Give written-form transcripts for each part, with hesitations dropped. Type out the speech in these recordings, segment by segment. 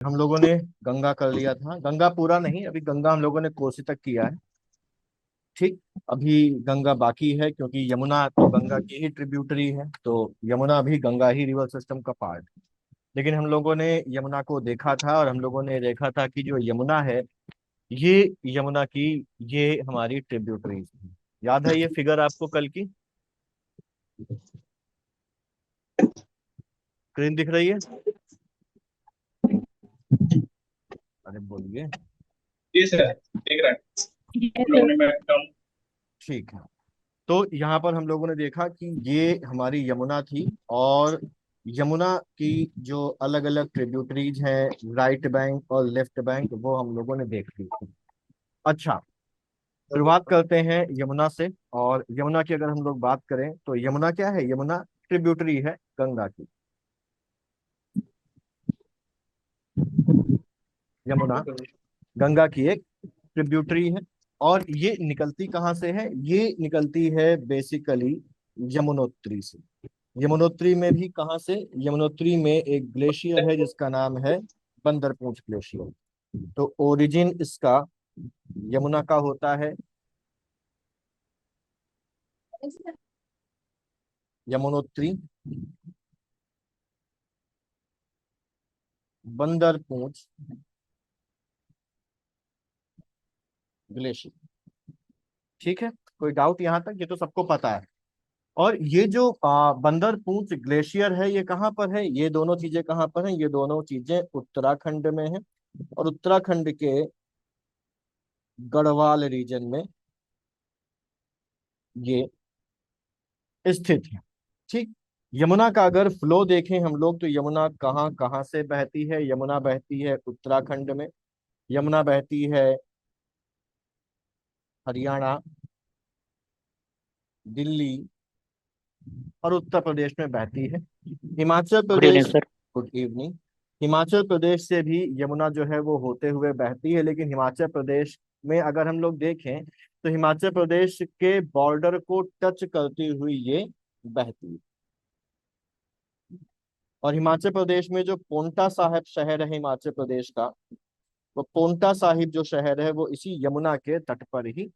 हम लोगों ने गंगा कर लिया था, गंगा पूरा नहीं, अभी गंगा हम लोगों ने कोसी तक किया है। ठीक। अभी गंगा बाकी है, क्योंकि यमुना तो गंगा की ही ट्रिब्यूटरी है, तो यमुना भी गंगा ही रिवर सिस्टम का पार्ट। लेकिन हम लोगों ने यमुना को देखा था, और हम लोगों ने देखा था कि जो यमुना है, ये यमुना की, ये हमारी ट्रिब्यूटरीज है। याद है ये फिगर आपको कल की? स्क्रीन दिख रही है? अरे बोलिए। जी सर, देख रहा है। Yes, हम लोगों sir. ने मैं कम। ठीक है। तो यहाँ पर हम लोगों ने देखा कि ये हमारी यमुना थी, और यमुना की जो अलग अलग ट्रिब्यूटरीज हैं, राइट बैंक और लेफ्ट बैंक, वो हम लोगों ने देख ली थी। अच्छा, शुरुआत करते हैं यमुना से। और यमुना की अगर हम लोग बात करें तो यमुना क्या है? यमुना ट्रिब्यूटरी है गंगा की। यमुना गंगा की एक ट्रिब्यूटरी है। और ये निकलती कहाँ से है? ये निकलती है बेसिकली यमुनोत्री से। यमुनोत्री में भी कहाँ से? यमुनोत्री में एक ग्लेशियर है जिसका नाम है बंदरपूंछ ग्लेशियर। तो ओरिजिन इसका यमुना का होता है। यमुनोत्री, बंदरपूंछ ग्लेशियर। ठीक है, कोई डाउट यहाँ तक? ये तो सबको पता है। और ये जो बंदरपूंछ ग्लेशियर है, ये कहाँ पर है? ये दोनों चीजें कहाँ पर हैं? ये दोनों चीजें उत्तराखंड में है। और उत्तराखंड के गढ़वाल रीजन में ये स्थित है। ठीक। यमुना का अगर फ्लो देखें हम लोग, तो यमुना कहाँ कहाँ से बहती है? यमुना बहती है उत्तराखंड में, यमुना बहती है हरियाणा, दिल्ली और उत्तर प्रदेश में बहती है। Himachal Good evening, Pradesh, sir. Good evening. Himachal Pradesh से भी यमुना जो है वो होते हुए बहती है, लेकिन हिमाचल प्रदेश में अगर हम लोग देखें, तो हिमाचल प्रदेश के बॉर्डर को टच करती हुई ये बहती है। और हिमाचल प्रदेश में जो पोंटा साहिब शहर है हिमाचल प्रदेश का, वो पोंटा साहिब जो शहर है वो इसी यमुना के तट पर ही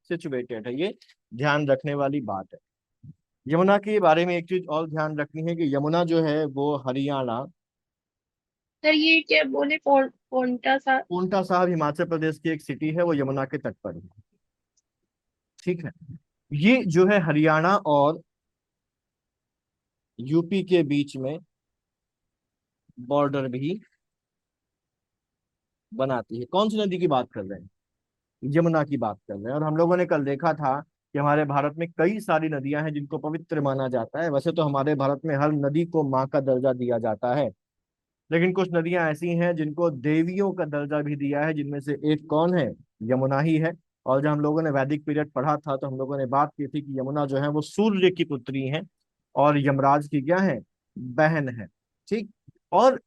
सिचुएटेड है। ये ध्यान रखने वाली बात है। यमुना के बारे में एक चीज और ध्यान रखनी है कि यमुना जो है वो हरियाणा, सर ये क्या बोले पोंटा सा? पोंटा साहिब हिमाचल प्रदेश की एक सिटी है, वो यमुना के तट पर है। ठीक है। ये जो है हरियाणा और यूपी के बीच में बॉर्डर भी बनाती है। कौन सी नदी की बात कर रहे हैं? यमुना की बात कर रहे हैं। और हम लोगों ने कल देखा था कि हमारे भारत में कई सारी नदियां हैं जिनको पवित्र माना जाता है। वैसे तो हमारे भारत में हर नदी को माँ का दर्जा दिया जाता है, लेकिन कुछ नदियां ऐसी हैं जिनको देवियों का दर्जा भी दिया है, जिनमें से एक कौन है? यमुना ही है। और जब हम लोगों ने वैदिक पीरियड पढ़ा था, तो हम लोगों ने बात की थी कि यमुना जो है वो सूर्य की पुत्री है, और यमराज की क्या है? बहन है। ठीक। और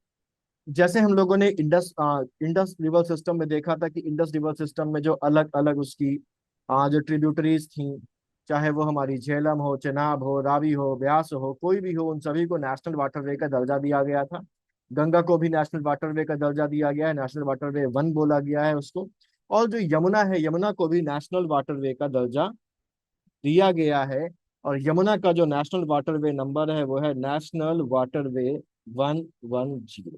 जैसे हम लोगों ने इंडस रिवर सिस्टम में देखा था कि इंडस रिवर सिस्टम में जो अलग अलग उसकी जो ट्रिब्यूटरीज थी, चाहे वो हमारी झेलम हो, चेनाब हो, रावी हो, ब्यास हो, कोई भी हो, उन सभी को नेशनल वाटरवे का दर्जा दिया गया था। गंगा को भी नेशनल वाटरवे का दर्जा दिया गया है, नेशनल वाटरवे वन बोला गया है उसको। और जो यमुना है, यमुना को भी नेशनल वाटरवे का दर्जा दिया गया है। और यमुना का जो नेशनल वाटरवे नंबर है वो है नेशनल वाटरवे 110,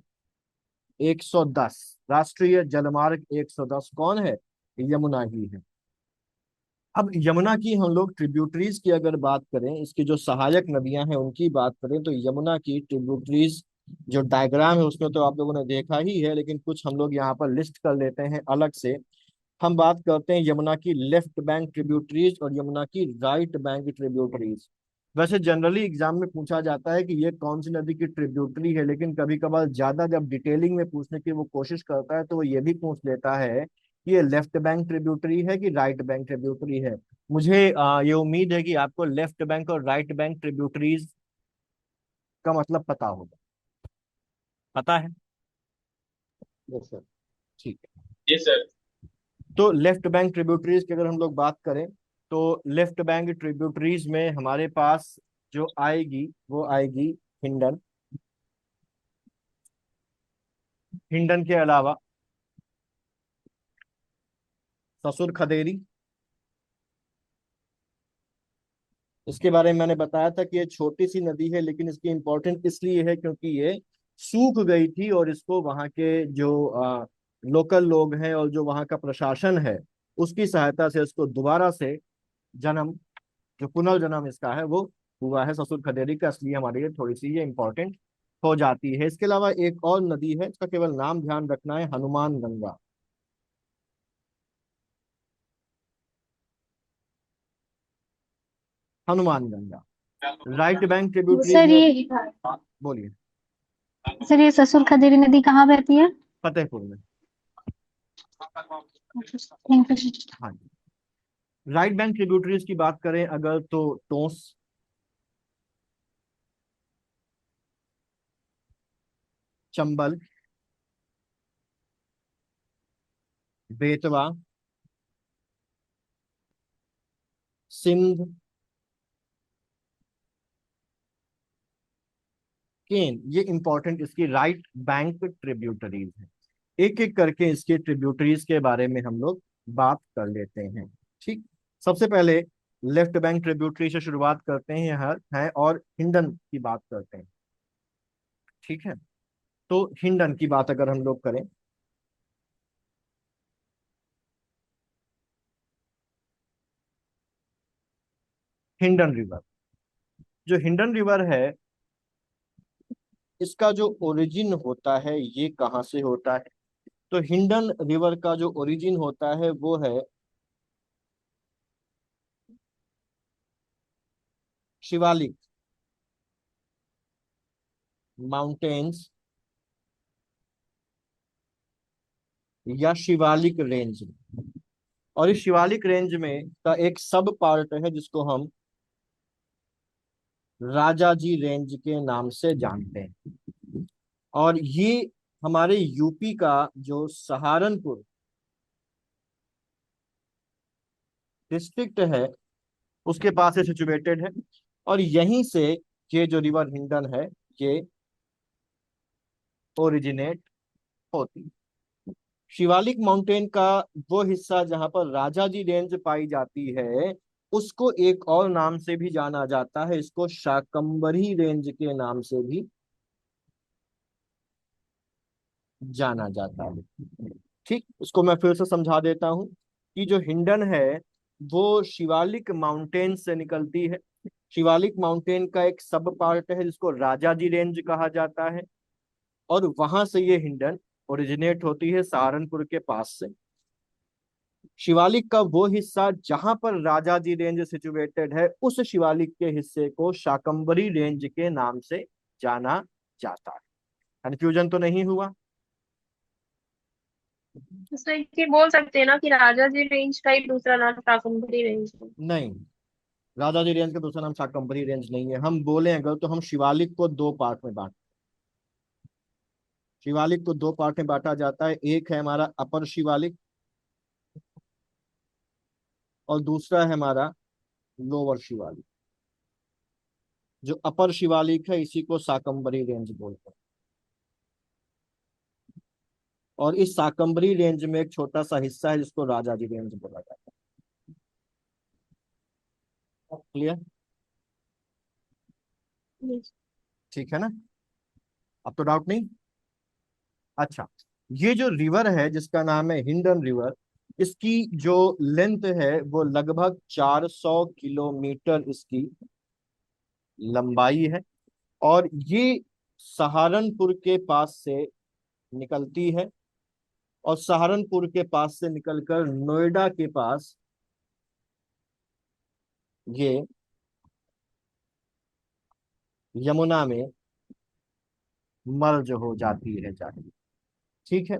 110। राष्ट्रीय जलमार्ग 110 कौन है? यमुना ही है। अब यमुना की हम लोग ट्रिब्यूटरीज की अगर बात करें, इसकी जो सहायक नदियां हैं उनकी बात करें, तो यमुना की ट्रिब्यूटरीज जो डायग्राम है उसमें तो आप लोगों ने देखा ही है, लेकिन कुछ हम लोग यहाँ पर लिस्ट कर लेते हैं अलग से। हम बात करते हैं यमुना की लेफ्ट बैंक ट्रिब्यूटरीज और यमुना की राइट बैंक ट्रिब्यूटरीज। वैसे जनरली एग्जाम में पूछा जाता है कि ये कौन सी नदी की ट्रिब्यूटरी है, लेकिन कभी कभार ज्यादा जब डिटेलिंग में पूछने की वो कोशिश करता है, तो वो ये भी पूछ लेता है कि ये लेफ्ट बैंक ट्रिब्यूटरी है कि राइट बैंक ट्रिब्यूटरी है। मुझे ये उम्मीद है कि आपको लेफ्ट बैंक और राइट बैंक ट्रिब्यूटरीज का मतलब पता होगा। पता है? Yes sir. ठीक है। जी सर। तो लेफ्ट बैंक ट्रिब्यूटरीज की अगर हम लोग बात करें, तो लेफ्ट बैंक ट्रिब्यूटरीज में हमारे पास जो आएगी वो आएगी हिंडन, हिंडन के अलावा ससुर खदेरी, इसके बारे में मैंने बताया था कि ये छोटी सी नदी है, लेकिन इसकी इम्पोर्टेंट इसलिए है क्योंकि ये सूख गई थी और इसको वहाँ के जो लोकल लोग हैं और जो वहाँ का प्रशासन है, उसकी सहायता से इसको दोबारा से जन्म, जो पुनर्जन्म इसका है वो हुआ है ससुर खदेरी का, इसलिए हमारे लिए थोड़ी सी ये इम्पोर्टेंट हो जाती है। इसके अलावा एक और नदी है, इसका केवल नाम ध्यान रखना है, Hanuman Ganga. Hanuman Ganga right bank tributaries sir में। ये बोलिए। सर ये ससुर खदेरी नदी कहाँ बहती है? फतेहपुर में। Thank you. हाँ जी। राइट बैंक ट्रिब्यूटरीज की बात करें अगर तो टोंस, चंबल, बेतवा, सिंध, केन, ये इंपॉर्टेंट इसकी राइट बैंक ट्रिब्यूटरीज है। एक एक करके इसके ट्रिब्यूटरीज के बारे में हम लोग बात कर लेते हैं। ठीक, सबसे पहले लेफ्ट बैंक ट्रिब्यूटरी से शुरुआत करते हैं हर है और हिंडन की बात करते हैं। ठीक है, तो हिंडन की बात अगर हम लोग करें, हिंडन रिवर, जो हिंडन रिवर है इसका जो ओरिजिन होता है ये कहाँ से होता है? तो हिंडन रिवर का जो ओरिजिन होता है वो है शिवालिक माउंटेन्स या शिवालिक रेंज में। और इस शिवालिक रेंज में का एक सब पार्ट है जिसको हम राजाजी रेंज के नाम से जानते हैं। और ये हमारे यूपी का जो सहारनपुर डिस्ट्रिक्ट है उसके पास ये सिचुएटेड है। और यहीं से ये जो रिवर हिंडन है ये ओरिजिनेट होती है। शिवालिक माउंटेन का वो हिस्सा जहां पर राजाजी रेंज पाई जाती है उसको एक और नाम से भी जाना जाता है, इसको शाकंभरी रेंज के नाम से भी जाना जाता है। ठीक, उसको मैं फिर से समझा देता हूँ कि जो हिंडन है वो शिवालिक माउंटेन से निकलती है। शिवालिक माउंटेन का एक सब पार्ट है जिसको राजाजी रेंज कहा जाता है, और वहां से ये हिंडन ओरिजिनेट होती है सहारनपुर के पास से। शिवालिक का वो हिस्सा जहां पर राजाजी रेंज सिचुएटेड है उस शिवालिक के हिस्से को शाकंभरी रेंज के नाम से जाना जाता है। कंफ्यूजन तो नहीं हुआ? तो ये बोल सकते हैं ना कि राजा जी रेंज का ही दूसरा नाम शाकंभरी रेंज है। नहीं, राजाजी रेंज का दूसरा नाम शाकंभरी रेंज नहीं है। हम बोले अगर तो हम शिवालिक को दो पार्ट में बांट, शिवालिक को दो पार्ट में बांटा जाता है, एक है हमारा अपर शिवालिक और दूसरा है हमारा लोअर शिवालिक। जो अपर शिवालिक है इसी को शाकंभरी रेंज बोलते हैं। और इस शाकंभरी रेंज में एक छोटा सा हिस्सा है जिसको राजाजी रेंज बोला जाता है। क्लियर? ठीक है ना, अब तो डाउट नहीं। अच्छा, ये जो रिवर है जिसका नाम है हिंडन रिवर, इसकी जो लेंथ है वो लगभग 400 किलोमीटर इसकी लंबाई है। और ये सहारनपुर के पास से निकलती है और सहारनपुर के पास से निकलकर नोएडा के पास ये यमुना में मर्ज हो जाती है जाके। ठीक है,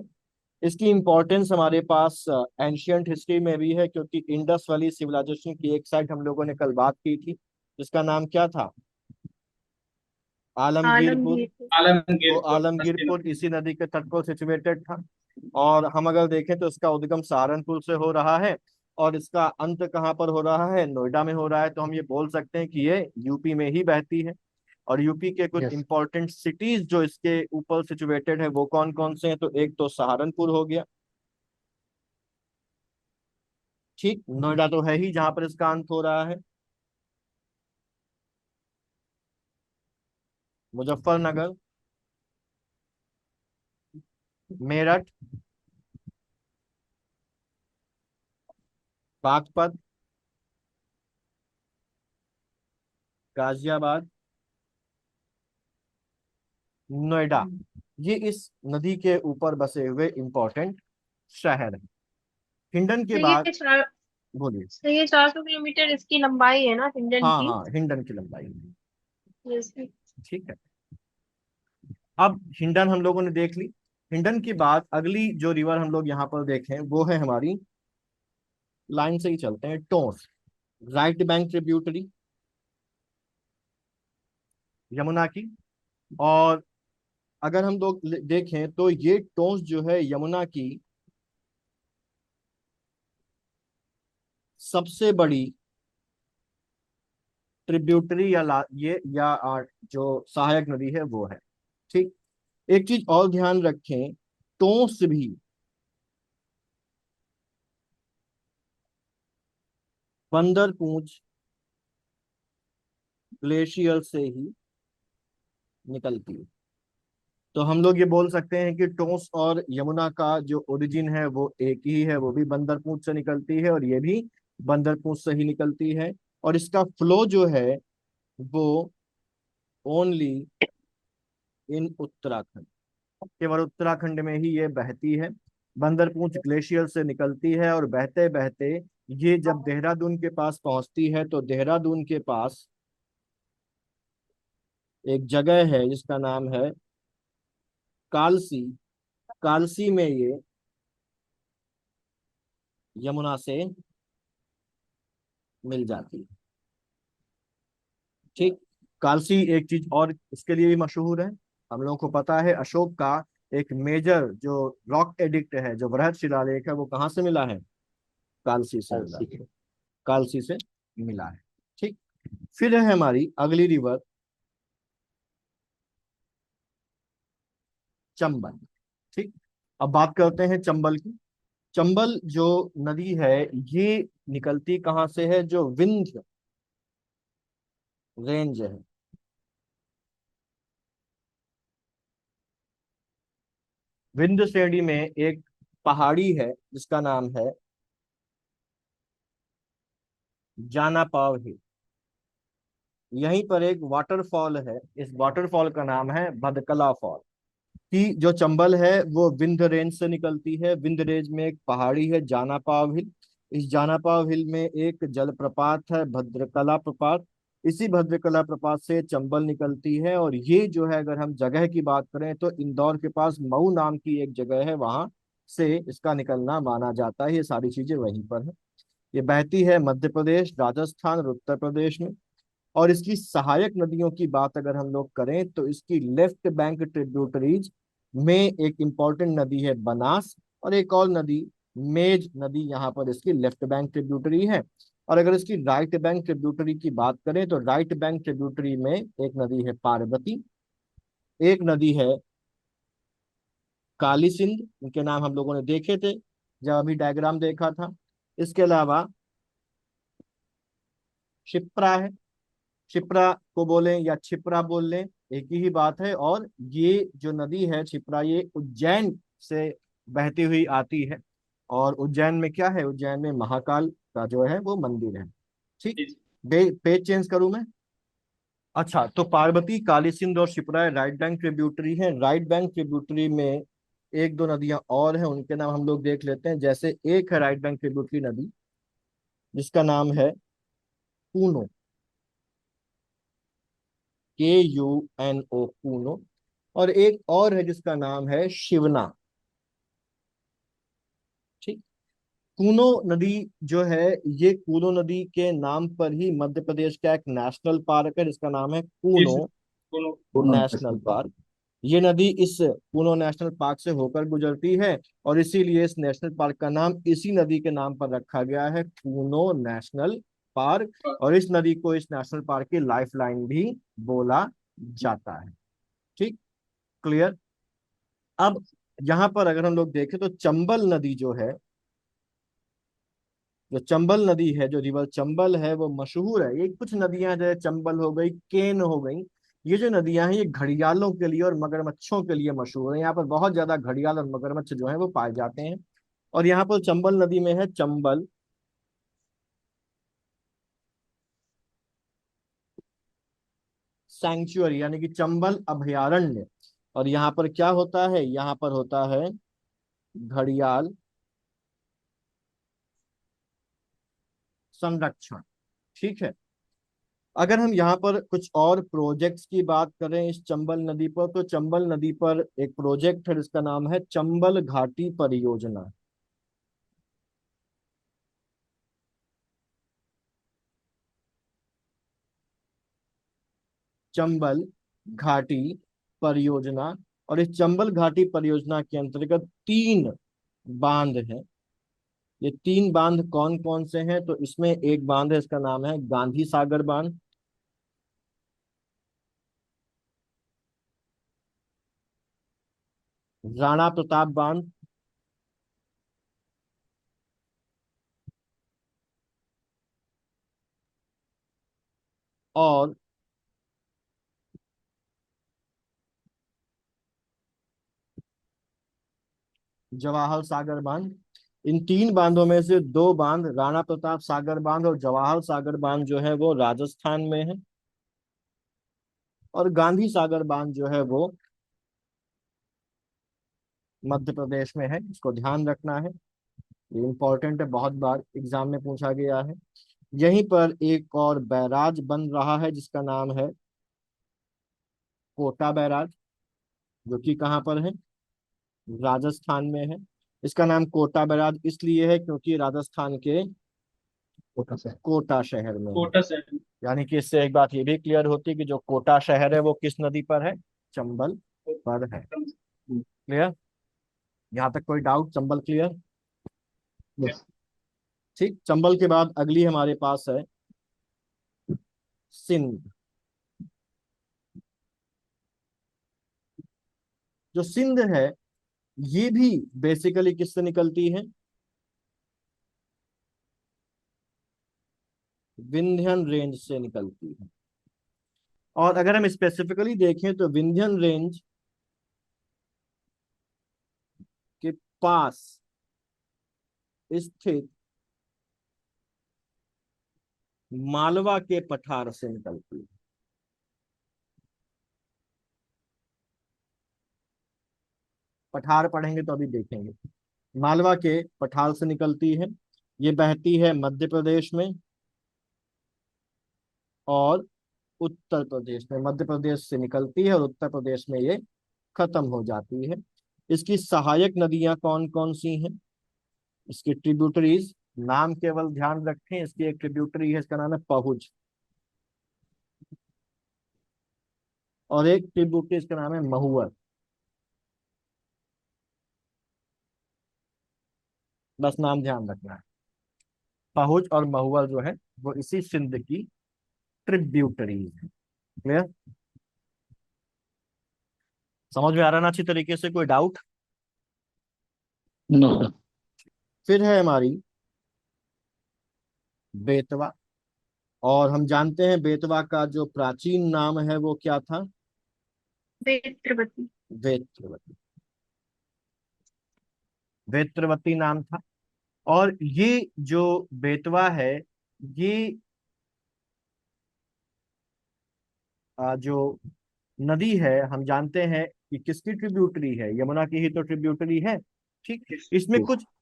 इसकी इंपॉर्टेंस हमारे पास एंशियंट हिस्ट्री में भी है, क्योंकि इंडस वैली सिविलाइजेशन की एक साइड हम लोगों ने कल बात की थी जिसका नाम क्या था? आलमगीरपुर। आलमगीर। तो आलमगीर को नस्ती आलमगीरपुर इसी नदी के तट पर सिचुएटेड था। और हम अगर देखें तो इसका उद्गम सहारनपुर से हो रहा है और इसका अंत कहाँ पर हो रहा है? नोएडा में हो रहा है। तो हम ये बोल सकते हैं कि ये यूपी में ही बहती है। और यूपी के कुछ यस। इंपॉर्टेंट सिटीज जो इसके ऊपर सिचुएटेड है वो कौन कौन से हैं? तो एक तो सहारनपुर हो गया, ठीक, नोएडा तो है ही जहां पर इसका अंत हो रहा है, मुजफ्फरनगर, मेरठ, बागपत, गाजियाबाद, नोएडा, ये इस नदी के ऊपर बसे हुए इंपॉर्टेंट शहर हैं। हिंडन के तो बाद, ये चार बोलिए। तो ये 400 किलोमीटर इसकी लंबाई है ना हिंडन हाँ की? हाँ, हिंडन की लंबाई, जैसे ठीक है। अब हिंडन हम लोगों ने देख ली। हिंडन के बाद अगली जो रिवर हम लोग यहाँ पर देखें वो है हमारी, लाइन से ही चलते हैं, Tons, right bank tributary Yamuna की। और अगर हम लोग देखें तो ये टोंस जो है यमुना की सबसे बड़ी ट्रिब्यूटरी या ये या जो सहायक नदी है वो है, ठीक। एक चीज और ध्यान रखें, टोंस भी बंदरपूंछ ग्लेशियर से ही निकलती है। तो हम लोग ये बोल सकते हैं कि टोंस और यमुना का जो ओरिजिन है वो एक ही है, वो भी बंदरपूंछ से निकलती है और ये भी बंदरपूंछ से ही निकलती है। और इसका फ्लो जो है वो ओनली इन उत्तराखंड, केवल उत्तराखंड में ही ये बहती है। बंदरपूंछ ग्लेशियर से निकलती है और बहते बहते ये जब देहरादून के पास पहुंचती है तो देहरादून के पास एक जगह है जिसका नाम है कालसी। कालसी में ये यमुना से मिल जाती है, ठीक। कालसी एक चीज और इसके लिए भी मशहूर है, हम लोगों को पता है अशोक का एक मेजर जो रॉक एडिक्ट है, जो बृहद शिलालेख है, वो कहाँ से मिला है? कालसी से मिला है, कालसी से मिला है, ठीक। फिर है हमारी अगली रिवर चंबल, ठीक। अब बात करते हैं चंबल की। चंबल जो नदी है ये निकलती कहाँ से है? जो विंध्य रेंज है, विंध्य श्रेणी में एक पहाड़ी है जिसका नाम है जाना पाव हिल। यहीं पर एक वाटरफॉल है, इस वाटरफॉल का नाम है भदकला फॉल। कि जो चंबल है वो विंध्य रेंज से निकलती है। विंध्य रेंज में एक पहाड़ी है जाना पाव हिल, इस जाना पाव हिल में एक जलप्रपात है भद्रकला प्रपात। इसी भद्रकला प्रपात से चंबल निकलती है। और ये जो है अगर हम जगह की बात करें तो इंदौर के पास मऊ नाम की एक जगह है, वहां से इसका निकलना माना जाता है। ये सारी चीजें वहीं पर है। ये बहती है मध्य प्रदेश, राजस्थान और उत्तर प्रदेश में। और इसकी सहायक नदियों की बात अगर हम लोग करें तो इसकी लेफ्ट बैंक ट्रिब्यूटरीज में एक इंपॉर्टेंट नदी है बनास, और एक और नदी मेज नदी यहाँ पर इसकी लेफ्ट बैंक ट्रिब्यूटरी है। और अगर इसकी राइट बैंक ट्रिब्यूटरी की बात करें तो राइट बैंक ट्रिब्यूटरी में एक नदी है पार्वती, एक नदी है काली सिंध, इनके नाम हम लोगों ने देखे थे जब अभी डायग्राम देखा था। इसके अलावा शिप्रा है, क्षिप्रा को बोलें या क्षिप्रा बोल लें, एक ही बात है। और ये जो नदी है क्षिप्रा, ये उज्जैन से बहती हुई आती है। और उज्जैन में क्या है? उज्जैन में महाकाल का जो है वो मंदिर है, ठीक। पेज चेंज करूं मैं? अच्छा, तो पार्वती, काली सिंध और क्षिप्रा राइट बैंक ट्रिब्यूटरी है। राइट बैंक ट्रिब्यूटरी में एक दो नदियां और हैं, उनके नाम हम लोग देख लेते हैं। जैसे एक है राइट बैंक ट्रिब्यूटरी नदी जिसका नाम है पूनो, KUNO, पूनो। और एक और है जिसका नाम है शिवना, ठीक। कूनो नदी जो है, ये कूनो नदी के नाम पर ही मध्य प्रदेश का एक नेशनल पार्क है जिसका नाम है जी कूनो सर। दोनों। National park. ये नदी इस कूनो नेशनल पार्क से होकर गुजरती है और इसीलिए इस नेशनल पार्क का नाम इसी नदी के नाम पर रखा गया है, कूनो नेशनल पार्क। और इस नदी को इस नेशनल पार्क की लाइफ लाइन भी बोला जाता है। ठीक, क्लियर। अब यहां पर अगर हम लोग देखें तो चंबल नदी जो है, जो चंबल नदी है, जो रिवर चंबल है, वो मशहूर है। ये कुछ नदियां जैसे चंबल हो गई, केन हो गई, ये जो नदियां हैं ये घड़ियालों के लिए और मगरमच्छों के लिए मशहूर है। यहाँ पर बहुत ज्यादा घड़ियाल और मगरमच्छ जो है वो पाए जाते हैं। और यहाँ पर चंबल नदी में है चंबल सैंक्चुअरी, यानी कि चंबल अभयारण्य। और यहाँ पर क्या होता है, यहाँ पर होता है घड़ियाल संरक्षण। ठीक है। अगर हम यहाँ पर कुछ और प्रोजेक्ट्स की बात करें इस चंबल नदी पर, तो चंबल नदी पर एक प्रोजेक्ट है जिसका नाम है चंबल घाटी परियोजना। चंबल घाटी परियोजना। और इस चंबल घाटी परियोजना के अंतर्गत 3 बांध हैं। ये 3 बांध कौन कौन से हैं, तो इसमें एक बांध है, इसका नाम है गांधी सागर बांध। राणा प्रताप बांध। और जवाहर सागर बांध। इन 3 बांधों में से 2 बांध, राणा प्रताप सागर बांध और जवाहर सागर बांध जो है वो राजस्थान में है। और गांधी सागर बांध जो है वो मध्य प्रदेश में है। इसको ध्यान रखना है, ये इंपॉर्टेंट है, बहुत बार एग्जाम में पूछा गया है। यहीं पर एक और बैराज बन रहा है जिसका नाम है कोटा बैराज, जो कि कहाँ पर है, राजस्थान में है। इसका नाम कोटा बैराज इसलिए है क्योंकि राजस्थान के कोटा शहर में है। कोटा से। यानी कि इससे एक बात ये भी क्लियर होती है कि जो कोटा शहर है वो किस नदी पर है, चंबल पर है। क्लियर, यहाँ तक कोई डाउट, चंबल क्लियर। Yes. ठीक, चंबल के बाद अगली हमारे पास है सिंध। जो सिंध है ये भी बेसिकली किससे निकलती है, विंध्यन रेंज से निकलती है। और अगर हम स्पेसिफिकली देखें तो विंध्यन रेंज के पास स्थित मालवा के पठार से निकलती है। पठार पढ़ेंगे तो अभी देखेंगे। मालवा के पठार से निकलती है। ये बहती है मध्य प्रदेश में और उत्तर प्रदेश में। मध्य प्रदेश से निकलती है और उत्तर प्रदेश में ये खत्म हो जाती है। इसकी सहायक नदियां कौन कौन सी हैं, इसकी ट्रिब्यूटरीज, नाम केवल ध्यान रखें, इसकी एक ट्रिब्यूटरी है, इसका नाम है पहुज। और एक ट्रिब्यूटरी, इसका नाम है महुअर। बस नाम ध्यान रखना है। पहुज और महुअर जो है वो इसी सिंध की ट्रिब्यूटरीज है। क्लियर, समझ में आ रहा ना अच्छी तरीके से, कोई डाउट। No sir. फिर है हमारी बेतवा। और हम जानते हैं बेतवा का जो प्राचीन नाम है वो क्या था, वेत्रवती। वेत्रवती। वेत्रवती नाम था। और ये जो बेतवा है, ये जो नदी है हम जानते हैं कि किसकी ट्रिब्यूटरी है, यमुना की ही तो ट्रिब्यूटरी है। ठीक,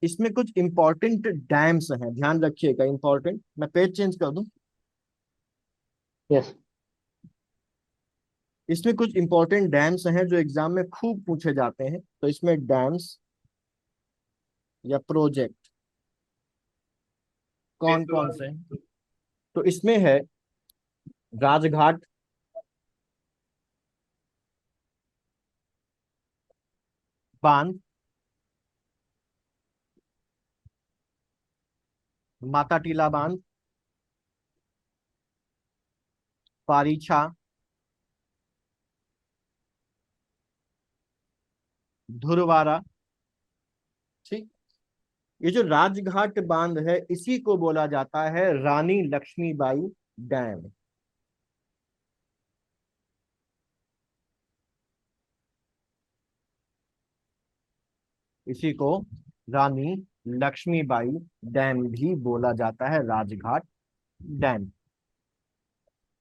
इसमें कुछ इंपॉर्टेंट डैम्स हैं, ध्यान रखिएगा, इंपॉर्टेंट। मैं पेज चेंज कर दूं, यस। इसमें कुछ इंपॉर्टेंट डैम्स हैं जो एग्जाम में खूब पूछे जाते हैं। तो इसमें डैम्स या प्रोजेक्ट कौन कौन से हैं, तो इसमें है राजघाट, बांध, माता टीला बांध, पारीछा, धुरवारा। ठीक। ये जो राजघाट बांध है इसी को बोला जाता है रानी लक्ष्मीबाई डैम। इसी को रानी लक्ष्मीबाई डैम भी बोला जाता है, राजघाट डैम।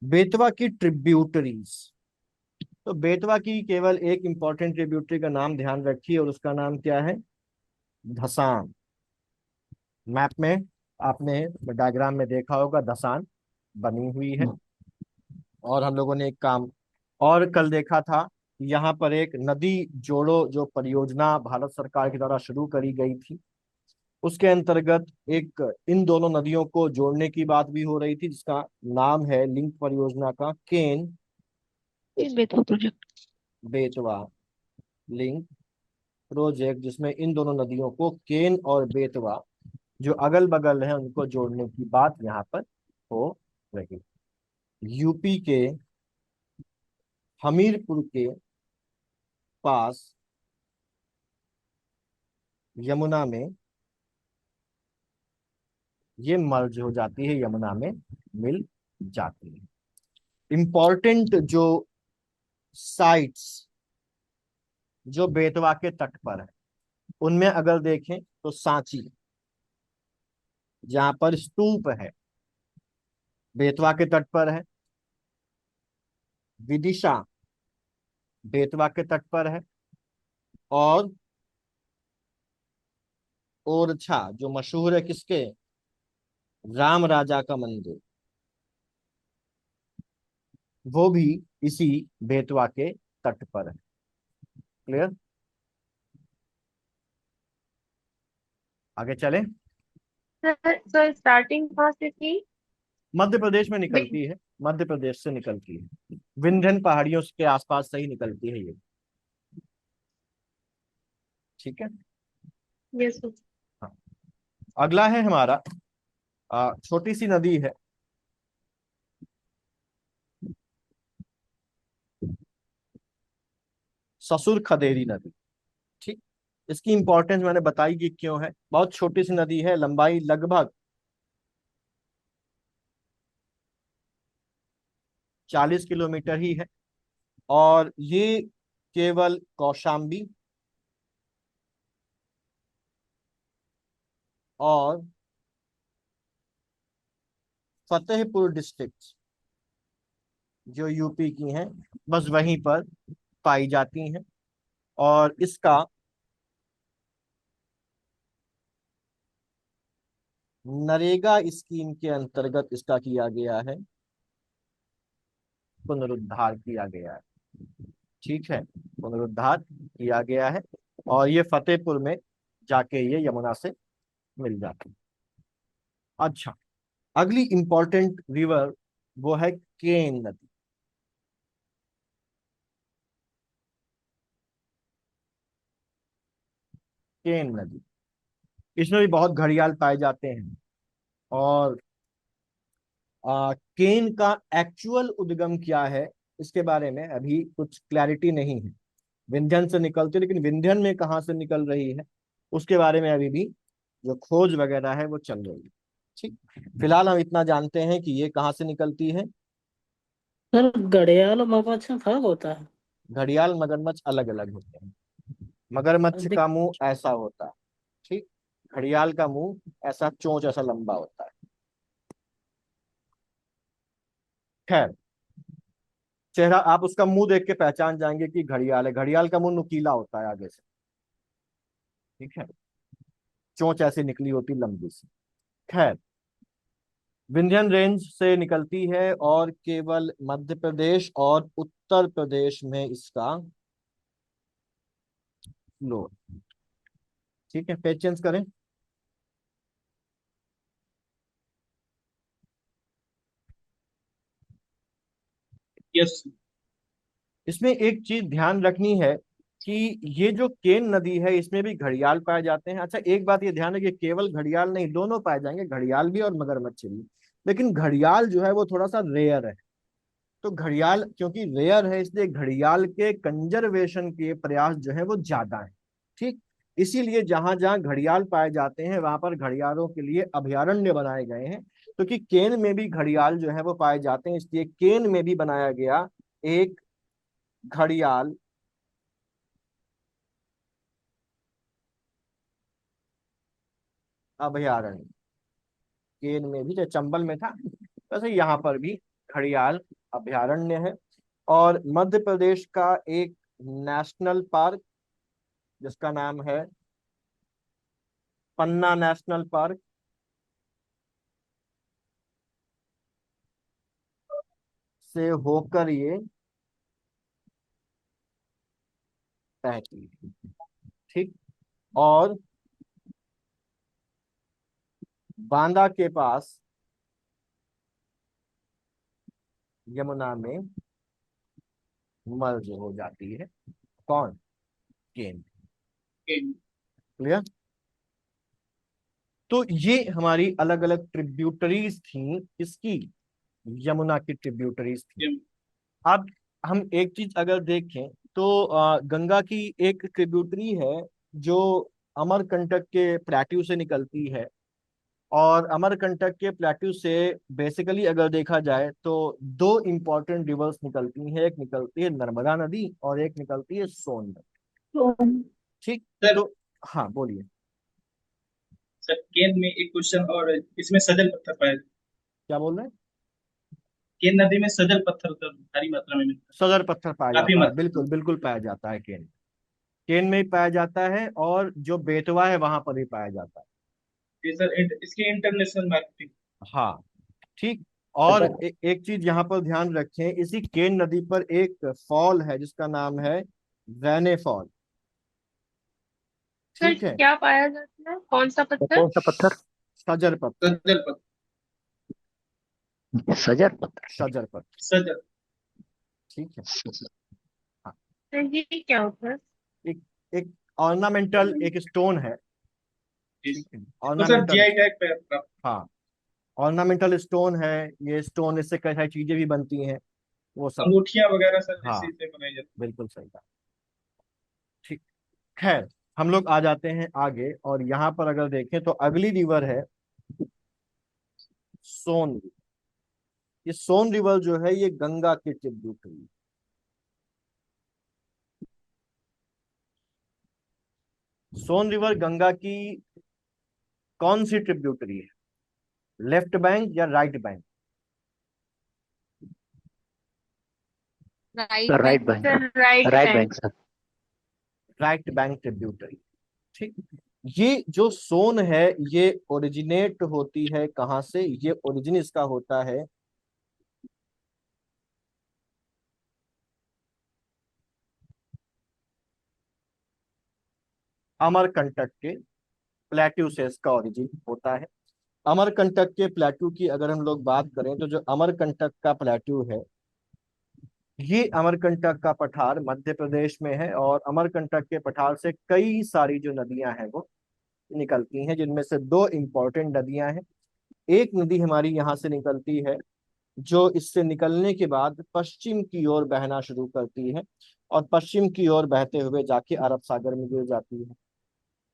बेतवा की ट्रिब्यूटरीज। तो बेतवा की केवल एक इंपॉर्टेंट ट्रिब्यूटरी का नाम ध्यान रखिए और उसका नाम क्या है? धसान। मैप में आपने डायग्राम में देखा होगा धसान बनी हुई है। और हम लोगों ने एक काम और कल देखा था, यहाँ पर एक नदी जोड़ो जो परियोजना भारत सरकार के द्वारा शुरू करी गई थी, उसके अंतर्गत एक इन दोनों नदियों को जोड़ने की बात भी हो रही थी, जिसका नाम है लिंक परियोजना का Ken Betwa project. Betwa link project, जिसमें इन दोनों नदियों को केन और बेतवा जो अगल बगल है उनको जोड़ने की बात यहाँ पर हो रही। यूपी के हमीरपुर के पास यमुना में ये मर्ज हो जाती है, यमुना में मिल जाती है। इंपॉर्टेंट जो साइट्स जो बेतवा के तट पर है उनमें अगर देखें तो सांची, जहां पर स्तूप है, बेतवा के तट पर है। विदिशा बेतवा के तट पर है। और ओरछा जो मशहूर है किसके? राम राजा का मंदिर, वो भी इसी बेतवा के तट पर है। क्लियर? आगे चले। सर स्टार्टिंग कहाँ से थी? मध्य प्रदेश में निकलती है, मध्य प्रदेश से निकलती है, विंध्यन पहाड़ियों के आसपास से ही निकलती है ये। ठीक है। Yes sir. हाँ। अगला है हमारा छोटी सी नदी है, ससुर खदेरी नदी। ठीक। इसकी इंपॉर्टेंस मैंने बताई कि क्यों है। बहुत छोटी सी नदी है, लंबाई लगभग 40 किलोमीटर ही है। और ये केवल कौशाम्बी और फतेहपुर डिस्ट्रिक्ट जो यूपी की हैं बस वहीं पर पाई जाती हैं। और इसका नरेगा स्कीम के अंतर्गत इसका किया गया है, पुनरुद्धार किया गया है। ठीक है, पुनरुद्धार किया गया है। और ये फतेहपुर में जाके ये यमुना से मिल जाती है। अच्छा, अगली इंपॉर्टेंट रिवर वो है केन नदी। केन नदी, इसमें भी बहुत घड़ियाल पाए जाते हैं। और केन का एक्चुअल उद्गम क्या है इसके बारे में अभी कुछ क्लैरिटी नहीं है। विंध्यन से निकलती है, लेकिन विंध्यन में कहाँ से निकल रही है उसके बारे में अभी भी जो खोज वगैरह है वो चल रही है। ठीक। फिलहाल हम इतना जानते हैं कि ये कहाँ से निकलती है। सर घड़ियाल और मगरमच्छ में फर्क होता है? घड़ियाल मगरमच्छ अलग अलग होते हैं। मगरमच्छ देख। का मुंह ऐसा होता है। ठीक। घड़ियाल का मुंह ऐसा चोंच ऐसा लंबा होता है। खैर, चेहरा आप उसका मुंह देख के पहचान जाएंगे कि घड़ियाल है। घड़ियाल का मुंह नुकीला होता है आगे से। ठीक है, चोंच ऐसी निकली होती लंबी सी। खैर, विंध्यन रेंज से निकलती है और केवल मध्य प्रदेश और उत्तर प्रदेश में इसका फ्लो। ठीक है, पेशेंस करें। यस। इसमें एक चीज ध्यान रखनी है कि ये जो केन नदी है इसमें भी घड़ियाल पाए जाते हैं। अच्छा, एक बात ये ध्यान है कि केवल घड़ियाल नहीं, दोनों पाए जाएंगे, घड़ियाल भी और मगरमच्छ भी। लेकिन घड़ियाल जो है वो थोड़ा सा रेयर है। तो घड़ियाल क्योंकि रेयर है इसलिए घड़ियाल के कंजर्वेशन के प्रयास जो है वो ज्यादा है। ठीक, इसीलिए जहां जहां घड़ियाल पाए जाते हैं वहां पर घड़ियालों के लिए अभयारण्य बनाए गए हैं, क्योंकि केन में भी घड़ियाल जो है वो पाए जाते हैं, इसलिए केन में भी बनाया गया एक घड़ियाल अभयारण्य। केन में भी, जो चंबल में था, वैसे यहाँ पर भी घड़ियाल अभयारण्य है। और मध्य प्रदेश का एक नेशनल पार्क जिसका नाम है पन्ना नेशनल पार्क से होकर ये बहती है। ठीक, और बांदा के पास यमुना में मर्ज हो जाती है। कौन? केन। क्लियर? तो ये हमारी अलग अलग ट्रिब्यूटरीज थी, इसकी यमुना की ट्रिब्यूटरीज थी। अब हम एक चीज अगर देखें तो गंगा की एक ट्रिब्यूटरी है जो अमरकंटक के प्लेट्यू से निकलती है, और अमरकंटक के प्लेट्यू से बेसिकली अगर देखा जाए तो दो इंपॉर्टेंट रिवर्स निकलती हैं, एक निकलती है नर्मदा नदी और एक निकलती है सोन नदी। तो ठीक, सर तो हाँ बोलिए। सर केन में एक क्वेश्चन और, इसमें सजल पत्थर पाया जाता क्या बोल रहे हैं? है। केन नदी में सजल पत्थर तो भारी मात्रा में मिलता सदर पत्थर पाया है, काफी जाता है, मात्रा में। बिल्कुल बिल्कुल पाया जाता है केन। केन में ही पाया जाता है, और जो बेतवा है वहां पर भी पाया जाता है। जी सर, इसकी इंटरनेशनल मार्केटिंग। हाँ, ठीक। और एक चीज यहाँ पर ध्यान रखें, इसी केन नदी पर एक फॉल है जिसका नाम है वैने फॉल। सर ठीक है, क्या पाया जाता है, कौन सा पत्थर? कौन सा पत्थर? सजर पत्थर। सजल पत्थर। सजर पत्थर। सजर पत्थर। सजल। ठीक है। हाँ, सर ये क्या होता है? एक एक ऑर्नामेंटल एक स्टोन है। जी ठीक है, तो सर ऑर्नामेंटल। जीआई टैग पे प्राप्त। हाँ, ऑर्नामेंटल स्टोन है। ये स्टोन, इससे कई सारी चीजें भी बनती हैं, वो सब। अंगूठियां वगैरह सर हाँ, इसी से बनाई जाती बिल्कुल सही बात। ठीक, खैर हम लोग आ जाते हैं आगे, और यहाँ पर अगर देखें तो अगली रिवर है सोन। ये सोन रिवर जो है ये गंगा के ट्रिब्यूटरी। सोन रिवर गंगा की कौन सी ट्रिब्यूटरी है? लेफ्ट बैंक या right bank? Right sir right bank bank. Sir, right right bank. Bank sir. Right bank tributary. ठीक, ये जो सोन है ये ओरिजिनेट होती है कहाँ से? ये ओरिजिन इसका होता है अमरकंटक के प्लेट्यू से, इसका ओरिजिन होता है। अमरकंटक के प्लेट्यू की अगर हम लोग बात करें तो जो अमरकंटक का प्लेट्यू है, ये अमरकंटक का पठार मध्य प्रदेश में है, और अमरकंटक के पठार से कई सारी जो नदियां हैं वो निकलती हैं, जिनमें से दो इंपॉर्टेंट नदियां हैं। एक नदी हमारी यहाँ से निकलती है जो इससे निकलने के बाद पश्चिम की ओर बहना शुरू करती है, और पश्चिम की ओर बहते हुए जाके अरब सागर में गिर जाती है।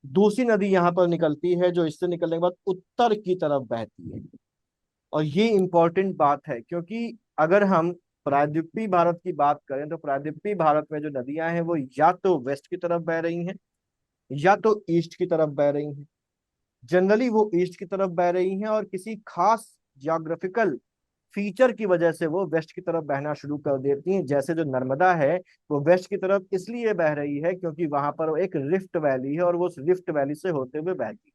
दूसरी नदी यहाँ पर निकलती है जो इससे निकलने के बाद उत्तर की तरफ बहती है। और ये इंपॉर्टेंट बात है, क्योंकि अगर हम प्रायद्वीपीय भारत की बात करें तो प्रायद्वीपीय भारत में जो नदियां हैं वो या तो वेस्ट की तरफ बह रही हैं या तो ईस्ट की तरफ बह रही हैं। जनरली वो ईस्ट की तरफ बह रही हैं, और किसी खास जियोग्राफिकल फीचर की वजह से वो वेस्ट की तरफ बहना शुरू कर देती हैं। जैसे जो नर्मदा है वो वेस्ट की तरफ इसलिए बह रही है क्योंकि वहां पर एक रिफ्ट वैली है, और वो उस रिफ्ट वैली से होते हुए बहती है।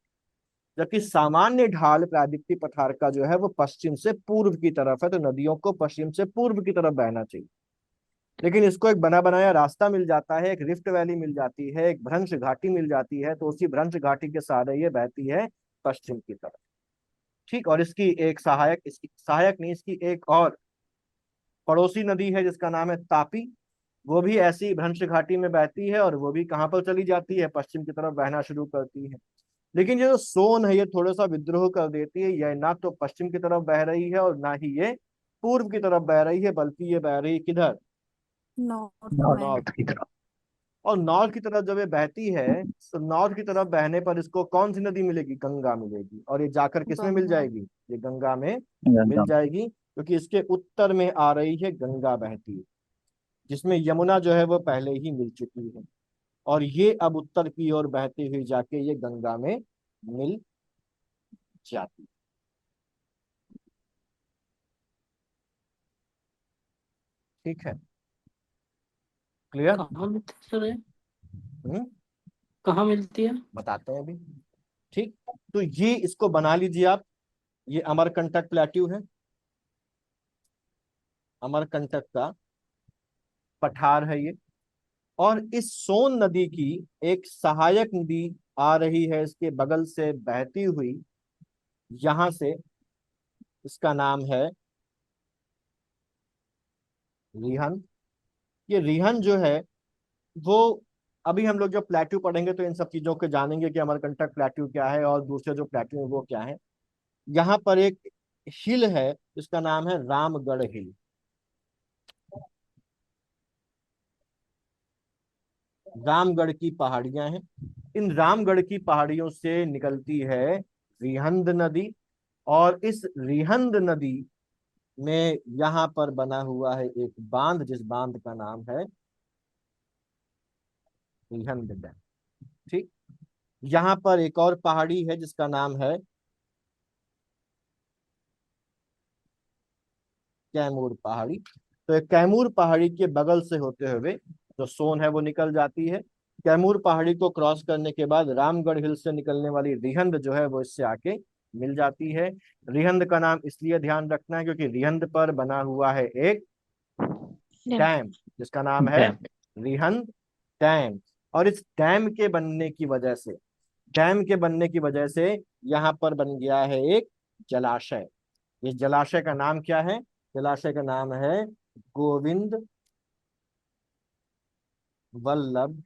जबकि सामान्य ढाल प्रायद्वीपीय पठार का जो है वो पश्चिम से पूर्व की तरफ है, तो नदियों को पश्चिम से पूर्व की तरफ बहना चाहिए। लेकिन इसको एक बना बनाया रास्ता मिल जाता है, एक रिफ्ट वैली मिल जाती है, एक भ्रंश घाटी मिल जाती है, तो उसी भ्रंश घाटी के सहारे ये बहती है पश्चिम की तरफ। ठीक, और इसकी एक सहायक, इसकी सहायक नहीं, इसकी एक और पड़ोसी नदी है जिसका नाम है तापी। वो भी ऐसी भ्रंश घाटी में बहती है, और वो भी कहाँ पर चली जाती है? पश्चिम की तरफ बहना शुरू करती है। लेकिन ये जो सोन है ये थोड़ा सा विद्रोह कर देती है, यह ना तो पश्चिम की तरफ बह रही है और ना ही ये पूर्व की तरफ बह रही है, बल्कि ये बह रही है किधर? नॉर्थ में। नॉर्थ नॉर्थ की तरफ। और नॉर्थ की तरफ जब ये बहती है तो नॉर्थ की तरफ बहने पर इसको कौन सी नदी मिलेगी? गंगा मिलेगी। और ये जाकर किसमें मिल गंगा। जाएगी? ये गंगा में मिल गंगा। जाएगी, क्योंकि इसके उत्तर में आ रही है गंगा बहती है, जिसमें यमुना जो है वो पहले ही मिल चुकी है। और ये अब उत्तर की ओर बहती हुई जाके ये गंगा में मिल जाती। ठीक है, क्लियर? कहाँ मिलती है सर ये? हम्म, कहाँ मिलती है? बताते हैं अभी। ठीक, तो ये इसको बना लीजिए आप। ये अमरकंटक प्लेट्यू है, अमरकंटक का पठार है ये। और इस सोन नदी की एक सहायक नदी आ रही है इसके बगल से बहती हुई, यहां से। इसका नाम है रिहन। ये रिहन जो है वो, अभी हम लोग जब प्लेट्यू पढ़ेंगे तो इन सब चीजों को जानेंगे कि अमरकंटक प्लेट्यू क्या है और दूसरे जो प्लेट्यू है वो क्या है। यहाँ पर एक हिल है जिसका नाम है रामगढ़ हिल। रामगढ़ की पहाड़ियां हैं। इन रामगढ़ की पहाड़ियों से निकलती है रिहंद नदी। और इस रिहंद नदी में यहाँ पर बना हुआ है एक बांध, जिस बांध का नाम है रिहंद डैम। ठीक, यहाँ पर एक और पहाड़ी है जिसका नाम है कैमूर पहाड़ी। तो एक कैमूर पहाड़ी के बगल से होते हुए जो सोन है वो निकल जाती है। कैमूर पहाड़ी को क्रॉस करने के बाद रामगढ़ हिल से निकलने वाली रिहंद जो है वो इससे आके मिल जाती है। रिहंद का नाम इसलिए ध्यान रखना है क्योंकि रिहंद पर बना हुआ है एक डैम जिसका नाम है डैम। रिहंद डैम। और इस डैम के बनने की वजह से, डैम के बनने की वजह से यहाँ पर बन गया है एक जलाशय। इस जलाशय का नाम क्या है? जलाशय का नाम है गोविंद वल्लभ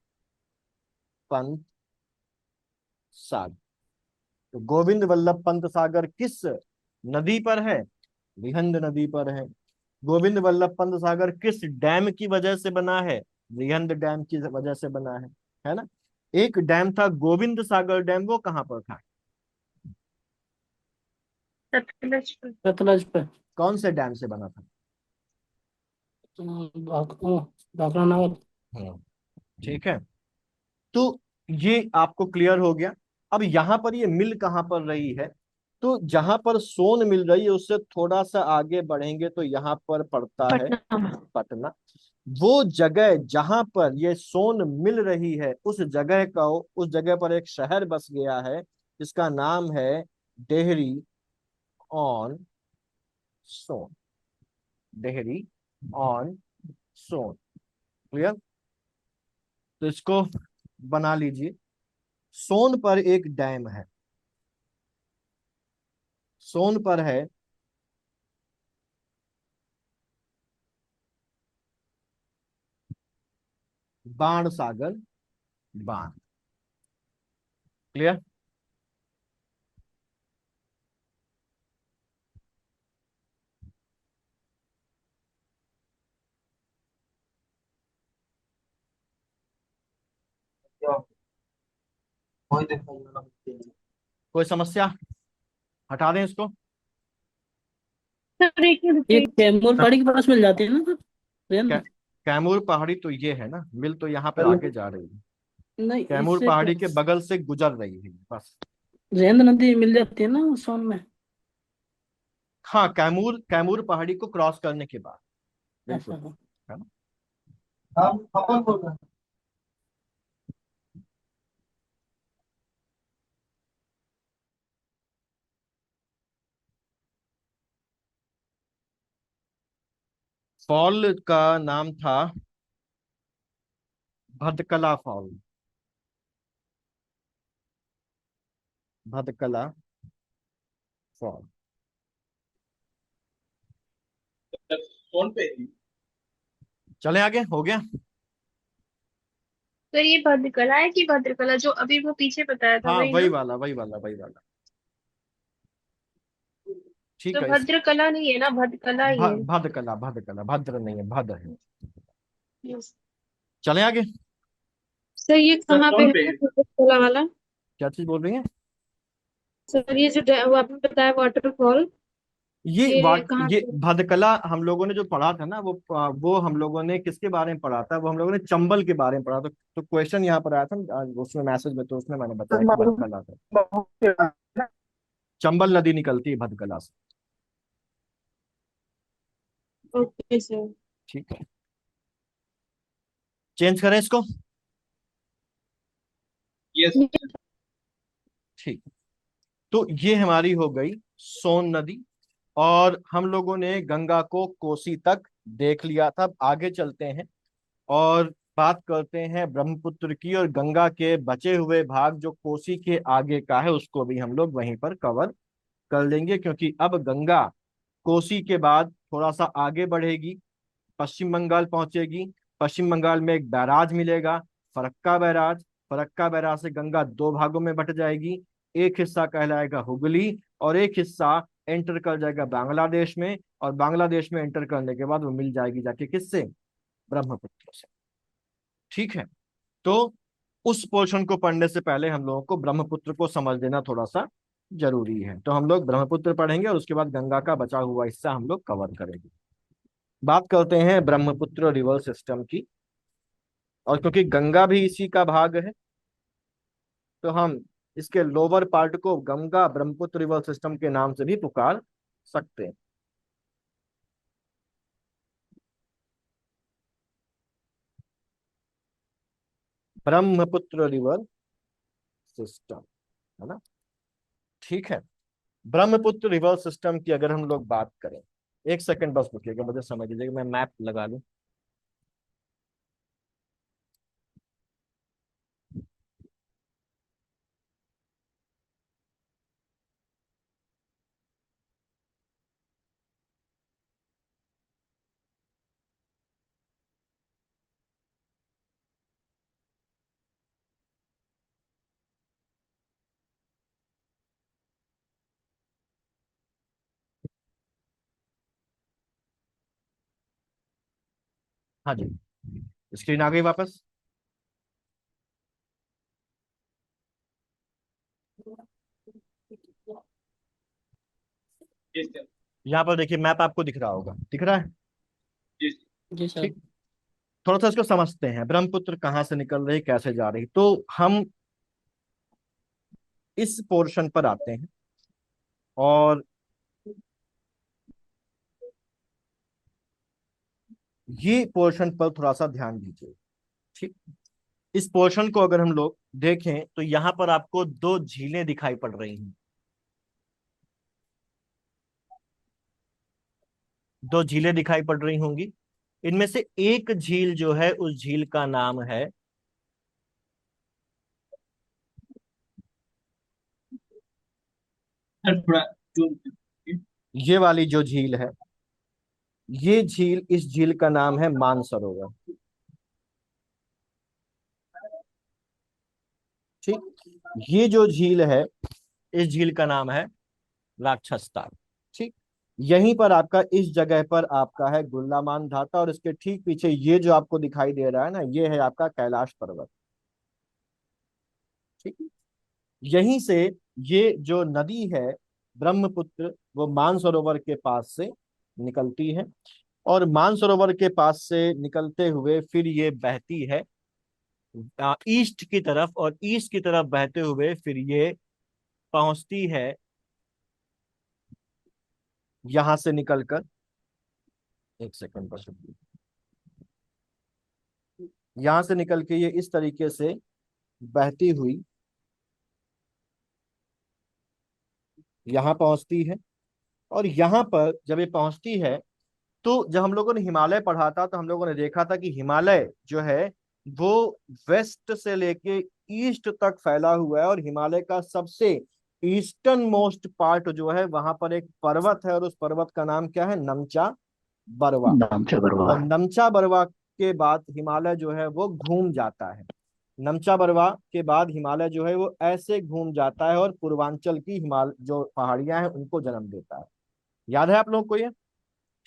पंत सागर। तो गोविंद वल्लभ पंत सागर किस नदी पर है? रिहंद नदी पर है। गोविंद वल्लभ पंत सागर किस डैम की वजह से बना है? रिहंद डैम की वजह से बना है ना। एक डैम था गोविंद सागर डैम, वो कहां पर था? सतलज पर। सतलज पे। कौन से डैम से बना था? भाखड़ा नावल। हम्म, ठीक है। तो ये आपको क्लियर हो गया। अब यहाँ पर ये मिल कहाँ पर रही है? तो जहां पर सोन मिल रही है उससे थोड़ा सा आगे बढ़ेंगे तो यहाँ पर पड़ता है पटना में। पटना। वो जगह जहां पर ये सोन मिल रही है उस जगह पर एक शहर बस गया है जिसका नाम है Dehri on Sone. Dehri on Sone, clear? तो इसको बना लीजिए। सोन पर एक डैम है, सोन पर है बाण सागर बांध, क्लियर? कोई समस्या? हटा दें इसको। सर एक मिनट ये रुकिए। कैमूर पहाड़ी के पास मिल जाती है ना सर? कै, रेंद। कैमूर पहाड़ी तो ये है ना, मिल तो यहाँ पे आगे जा रही है। नहीं, कैमूर इससे पहाड़ी के बगल से गुजर रही है बस। रेंद नदी मिल जाती है ना सोन में? हाँ, कैमूर कैमूर पहाड़ी को क्रॉस करने के बाद, बिल्कुल, ऐसा। है ना। हम अपन बोल रहे हैं। फॉल का नाम था भदकला फॉल। भदकला फॉल। फोन पे ही। चले आगे, हो गया। तो ये भद्रकला है कि भद्रकला जो अभी वो पीछे बताया था, हाँ, वही वही ना? वाला वही वाला वही वाला। ठीक तो है, इस भद्रकला नहीं है ना, भद्रकला ही है। भदकला भदकला, भद्र नहीं है, भद है। Yes. चले आगे। सर ये सर कहाँ पे कौन पे है है? वाटरफॉल वाला? क्या चीज बोल रही है? सर ये जो वो आपने बताया वाटरफॉल, ये कहाँ ये पे है? भदकला हम लोगों ने जो पढ़ा था ना, वो हम लोगों ने किसके बारे में पढ़ा था? वो हम लोगों ने चंबल के बारे में पढ़ा था। तो क्वेश्चन यहाँ पर आया था उसमें मैसेज में, तो उसमें मैंने बताया कि भदकला था। चंबल नदी निकलती है भदकला से। Okay sir. ठीक है, चेंज करें इसको। यस। ठीक, तो ये हमारी हो गई सोन नदी। और हम लोगों ने गंगा को कोसी तक देख लिया था। अब आगे चलते हैं और बात करते हैं ब्रह्मपुत्र की, और गंगा के बचे हुए भाग जो कोसी के आगे का है उसको भी हम लोग वहीं पर कवर कर लेंगे, क्योंकि अब गंगा कोसी के बाद थोड़ा सा आगे बढ़ेगी, पश्चिम बंगाल पहुंचेगी। पश्चिम बंगाल में एक बैराज मिलेगा, फरक्का बैराज। फरक्का बैराज से गंगा दो भागों में बट जाएगी। एक हिस्सा कहलाएगा हुगली, और एक हिस्सा एंटर कर जाएगा बांग्लादेश में, और बांग्लादेश में एंटर करने के बाद वो मिल जाएगी जाके किससे? ब्रह्मपुत्र से। ठीक है, तो उस पोर्शन को पढ़ने से पहले हम लोगों को ब्रह्मपुत्र को समझ लेना थोड़ा सा जरूरी है। तो हम लोग ब्रह्मपुत्र पढ़ेंगे और उसके बाद गंगा का बचा हुआ हिस्सा हम लोग कवर करेंगे। बात करते हैं ब्रह्मपुत्र रिवर सिस्टम की, और क्योंकि गंगा भी इसी का भाग है, तो हम इसके लोअर पार्ट को गंगा ब्रह्मपुत्र रिवर सिस्टम के नाम से भी पुकार सकते हैं। ब्रह्मपुत्र रिवर सिस्टम, है ना? ठीक है, ब्रह्मपुत्र रिवर सिस्टम की अगर हम लोग बात करें, एक सेकंड बस रुकिएगा, मुझे समझ लीजिएगा, मैं मैप लगा लूं। हाँ जी, स्क्रीन आ गई वापस। Yes sir. यहाँ पर देखिए मैप आपको दिख रहा होगा, दिख रहा है? यस। जी सर। ठीक, थोड़ा सा इसको समझते हैं, ब्रह्मपुत्र कहाँ से निकल रही, कैसे जा रही। तो हम इस पोर्शन पर आते हैं, और ये पोर्शन पर थोड़ा सा ध्यान दीजिए। ठीक, इस पोर्शन को अगर हम लोग देखें तो यहाँ पर आपको दो झीलें दिखाई पड़ रही हैं। दो झीलें दिखाई पड़ रही होंगी। इनमें से एक झील जो है, उस झील का नाम है सर थोड़ा जूम। ये वाली जो झील है, ये झील, इस झील का नाम है मानसरोवर। ठीक, ये जो झील है, इस झील का नाम है राक्षसताल। ठीक, यहीं पर आपका, इस जगह पर आपका है गुल्लामान धाता, और इसके ठीक पीछे ये जो आपको दिखाई दे रहा है ना, ये है आपका कैलाश पर्वत। ठीक, यहीं से ये जो नदी है ब्रह्मपुत्र, वो मानसरोवर के पास से निकलती है, और मानसरोवर के पास से निकलते हुए फिर ये बहती है ईस्ट की तरफ, और ईस्ट की तरफ बहते हुए फिर ये पहुंचती है यहां से निकलकर, एक सेकंड पर, यहां से निकल के ये इस तरीके से बहती हुई यहाँ पहुंचती है। और यहाँ पर जब ये पहुंचती है, तो जब हम लोगों ने हिमालय पढ़ा था तो हम लोगों ने देखा था कि हिमालय जो है वो वेस्ट से लेके ईस्ट तक फैला हुआ है, और हिमालय का सबसे ईस्टर्न मोस्ट पार्ट जो है, वहां पर एक पर्वत है, और उस पर्वत का नाम क्या है? नमचा बरवा। नाम से और बरवा। नमचा बरवा के बाद हिमालय जो है वो घूम जाता है। नमचा बरवा के बाद हिमालय जो है वो ऐसे घूम जाता है, और पूर्वांचल की हिमालय जो पहाड़ियां हैं उनको जन्म देता है। याद है आप लोगों को ये?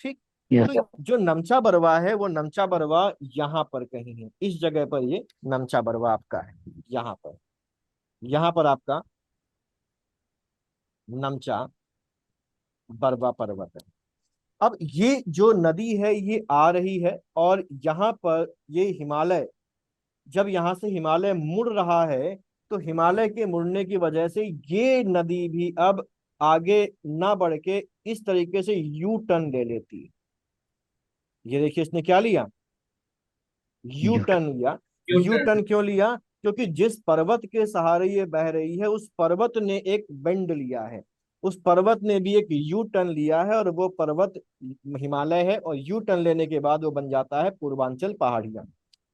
ठीक, यस तो जो नमचा बरवा है वो नमचा बरवा यहाँ पर कहीं है, इस जगह पर ये नमचा बरवा आपका है, यहाँ पर आपका नमचा बरवा पर्वत है। अब ये जो नदी है ये आ रही है और यहाँ पर ये हिमालय, जब यहाँ से हिमालय मुड़ रहा है तो हिमालय के मुड़ने की वजह से ये नदी भी अब आगे ना बढ़ के इस तरीके से यू टर्न ले लेती है। ये देखिए इसने क्या लिया, यू टर्न लिया। You U-turn। टर्न क्यों लिया? क्योंकि जिस पर्वत के सहारे ये बह रही है उस पर्वत ने एक बेंड लिया है, उस पर्वत ने भी एक यू टर्न लिया है और वो पर्वत हिमालय है और यू टर्न लेने के बाद वो बन जाता है पूर्वांचल पहाड़ियां।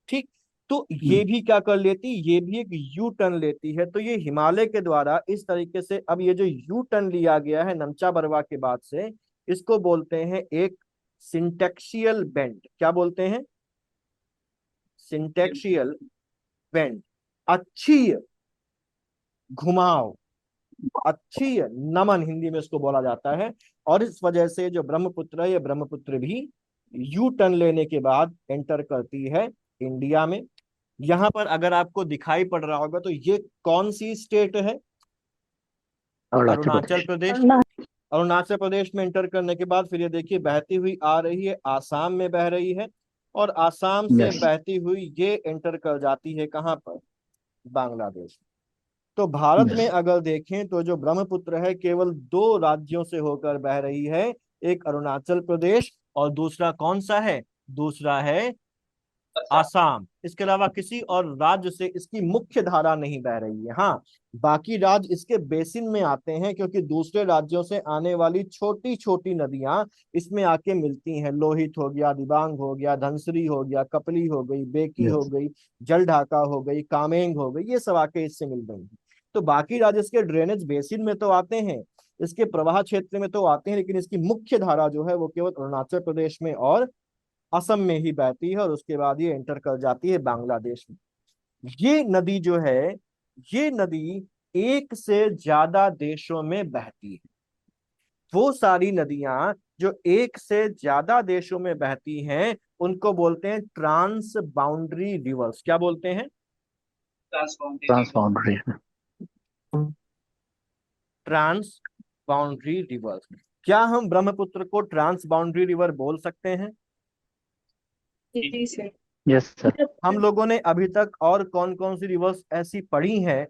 ठीक, तो ये भी क्या कर लेती, ये भी एक यू टर्न लेती है। तो ये हिमालय के द्वारा इस तरीके से अब ये जो यू टर्न लिया गया है नमचा बरवा के बाद से, इसको बोलते हैं एक सिंटेक्सियल बेंड। क्या बोलते हैं? सिंटेक्सियल बेंड, अच्छी घुमाव, अच्छी नमन हिंदी में इसको बोला जाता है। और इस वजह से जो ब्रह्मपुत्र है ये ब्रह्मपुत्र भी यू टर्न लेने के बाद एंटर करती है इंडिया में। यहाँ पर अगर आपको दिखाई पड़ रहा होगा तो ये कौन सी स्टेट है? अरुणाचल अरुणाचल प्रदेश। प्रदेश। अरुणाचल प्रदेश में एंटर करने के बाद फिर ये देखिए बहती हुई आ रही है, आसाम में बह रही है और आसाम से यस बहती हुई ये एंटर कर जाती है कहाँ पर? बांग्लादेश। तो भारत में यस अगर देखें तो जो ब्रह्मपुत्र है केवल दो राज्यों से होकर बह रही है, एक अरुणाचल प्रदेश और दूसरा कौन सा है? दूसरा है आसाम। इसके अलावा किसी और राज्य से इसकी मुख्य धारा नहीं बह रही है। हाँ, बाकी राज्य इसके बेसिन में आते हैं क्योंकि दूसरे राज्यों से आने वाली छोटी छोटी नदियां इसमें आके मिलती हैं। लोहित हो गया, दिबांग हो गया, धनसरी हो गया, कपली हो गई, बेकी हो यस गई, जलढाका हो गई, कामेंग हो गई, ये सब आके इससे मिल गई। तो बाकी राज्य इसके ड्रेनेज बेसिन में तो आते हैं, इसके प्रवाह क्षेत्र में तो आते हैं, लेकिन इसकी मुख्य धारा जो है वो केवल अरुणाचल प्रदेश में और असम में ही बहती है और उसके बाद ये एंटर कर जाती है बांग्लादेश में। ये नदी जो है, ये नदी एक से ज्यादा देशों में बहती है। वो सारी नदियां जो एक से ज्यादा देशों में बहती हैं उनको बोलते हैं ट्रांस बाउंड्री रिवर्स। क्या बोलते हैं? Trans boundary. Trans boundary rivers. क्या हम ब्रह्मपुत्र को ट्रांस बाउंड्री रिवर बोल सकते हैं? जी सर। Yes sir. हम लोगों ने अभी तक और कौन कौन सी रिवर्स ऐसी पढ़ी हैं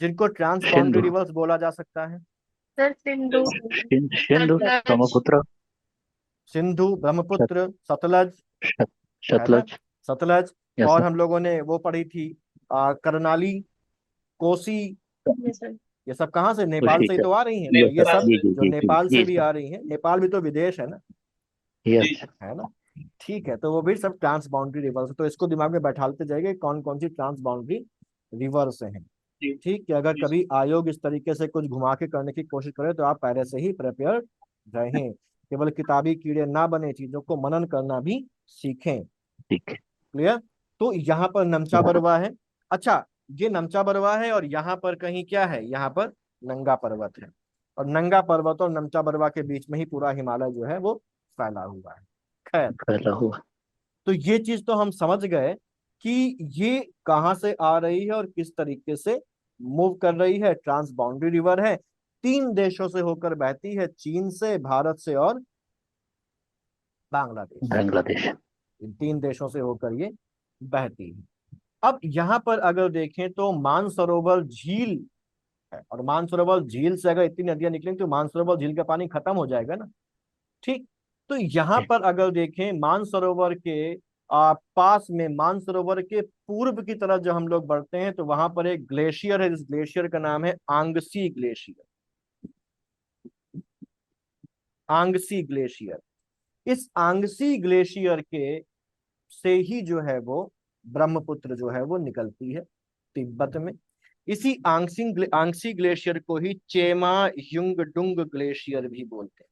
जिनको ट्रांस बाउंड्री सिंधु रिवर्स बोला जा सकता है? सर सिंधु, सिंधु सतलज, ब्रह्मपुत्र सिंधु, ब्रह्मपुत्र, सतलज, शत- है ना, सतलज। सतलज। यस और सर। हम लोगों ने वो पढ़ी थी करनाली, कोसी। Yes sir. ये सब कहाँ से? नेपाल उसी से ही सर। तो आ रही हैं। तो यस ये सर, सब जी जी जो जी जी नेपाल से जी भी सर। आ रही हैं, नेपाल भी तो विदेश है ना, यस है ना। ठीक है, तो वो भी सब ट्रांस बाउंड्री रिवर्स। तो इसको दिमाग में बैठाते जाइए कौन कौन सी ट्रांस बाउंड्री रिवर्स हैं। ठीक है, अगर कभी आयोग इस तरीके से कुछ घुमा के करने की कोशिश करे तो आप पहले से ही प्रिपेयर रहें, केवल किताबी कीड़े ना बने, चीजों को मनन करना भी सीखें। ठीक है। क्लियर? तो यहाँ पर नमचा बरवा है। अच्छा, ये नमचा बरवा है और यहाँ पर कहीं क्या है? यहाँ पर नंगा पर्वत है और नंगा पर्वत और नमचा बरवा के बीच में ही पूरा हिमालय जो है वो फैला हुआ है। खैर, फैला हुआ। तो ये चीज तो हम समझ गए कि ये कहाँ से आ रही है और किस तरीके से मूव कर रही है। ट्रांस बाउंड्री रिवर है, तीन देशों से होकर बहती है, चीन से, भारत से और बांग्लादेश। बांग्लादेश। इन तीन देशों से होकर ये बहती है। अब यहाँ पर अगर देखें तो मानसरोवर झील है और मानसरोवर झील से अगर इतनी नदियां निकलेंगी तो मानसरोवर झील का पानी खत्म हो जाएगा ना। ठीक, तो यहाँ पर अगर देखें मानसरोवर के पास में, मानसरोवर के पूर्व की तरफ जब हम लोग बढ़ते हैं तो वहां पर एक ग्लेशियर है, इस ग्लेशियर का नाम है आंगसी ग्लेशियर। आंगसी ग्लेशियर, इस आंगसी ग्लेशियर के से ही जो है वो ब्रह्मपुत्र जो है वो निकलती है तिब्बत में। इसी आंगसी ग्लेशियर को ही चेमा युंगडुंग ग्लेशियर भी बोलते हैं।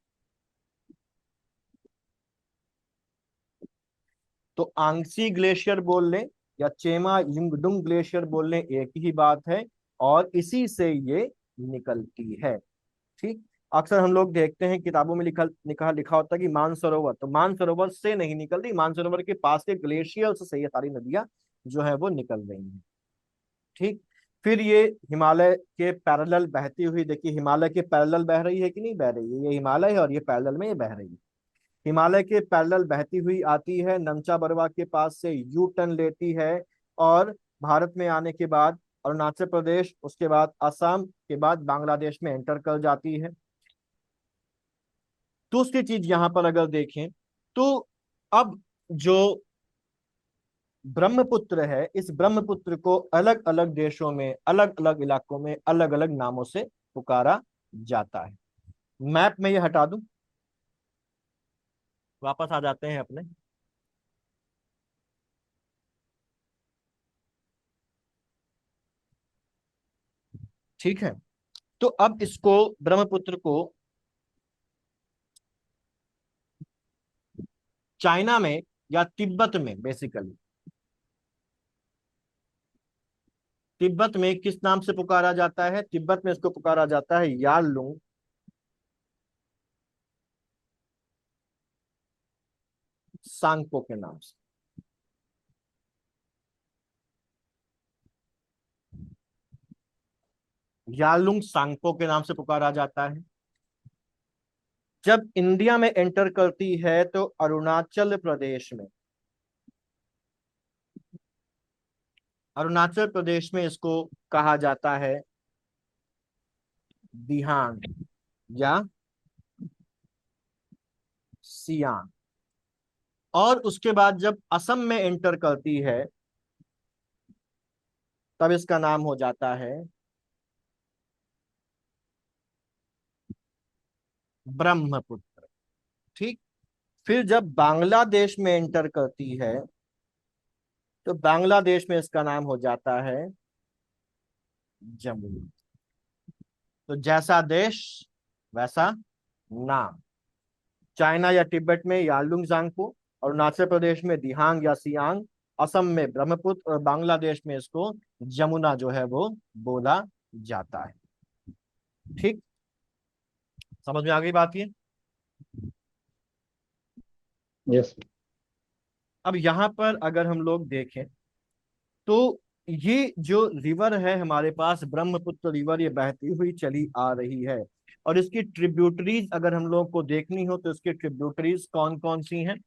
तो आंगसी ग्लेशियर बोल लें या चेमा युंगडुंग ग्लेशियर बोल लें, एक ही बात है और इसी से ये निकलती है। ठीक, अक्सर हम लोग देखते हैं किताबों में लिखा लिखा होता है कि मानसरोवर, तो मानसरोवर से नहीं निकल रही, मानसरोवर के पास के ग्लेशियर्स से ये सारी नदियां जो है वो निकल रही हैं। ठीक। फिर ये हिमालय के पैरेलल बहती हुई, देखिए हिमालय के पैरेलल बह रही है कि नहीं बह रही है, ये हिमालय है और ये पैरेलल में ये बह रही है। हिमालय के पैरेलल बहती हुई आती है, नमचा बरवा के पास से यू टर्न लेती है और भारत में आने के बाद अरुणाचल प्रदेश, उसके बाद असम के बाद बांग्लादेश में एंटर कर जाती है। दूसरी चीज यहां पर अगर देखें तो अब जो ब्रह्मपुत्र है, इस ब्रह्मपुत्र को अलग अलग देशों में, अलग अलग इलाकों में अलग अलग नामों से पुकारा जाता है। मैप में ये हटा दूं, वापस आ जाते हैं अपने। ठीक है, तो अब इसको, ब्रह्मपुत्र को चाइना में या तिब्बत में, बेसिकली तिब्बत में किस नाम से पुकारा जाता है? तिब्बत में इसको पुकारा जाता है यारलुंग सांगपो के नाम से। यारलुंग सांगपो के नाम से पुकारा जाता है। जब इंडिया में एंटर करती है तो अरुणाचल प्रदेश में, अरुणाचल प्रदेश में इसको कहा जाता है दिहांग या सियांग। और उसके बाद जब असम में एंटर करती है तब इसका नाम हो जाता है ब्रह्मपुत्र। ठीक। फिर जब बांग्लादेश में एंटर करती है तो बांग्लादेश में इसका नाम हो जाता है जमुना। तो जैसा देश वैसा नाम। चाइना या तिब्बत में यारलुंग जांगपो, अरुणाचल प्रदेश में दिहांग या सियांग, असम में ब्रह्मपुत्र और बांग्लादेश में इसको जमुना जो है वो बोला जाता है। ठीक, समझ में आ गई बात ये? यस। अब यहां पर अगर हम लोग देखें तो ये जो रिवर है हमारे पास, ब्रह्मपुत्र रिवर, ये बहती हुई चली आ रही है। और इसकी ट्रिब्यूटरीज अगर हम लोग को देखनी हो तो इसकी ट्रिब्यूटरीज कौन कौन सी हैं?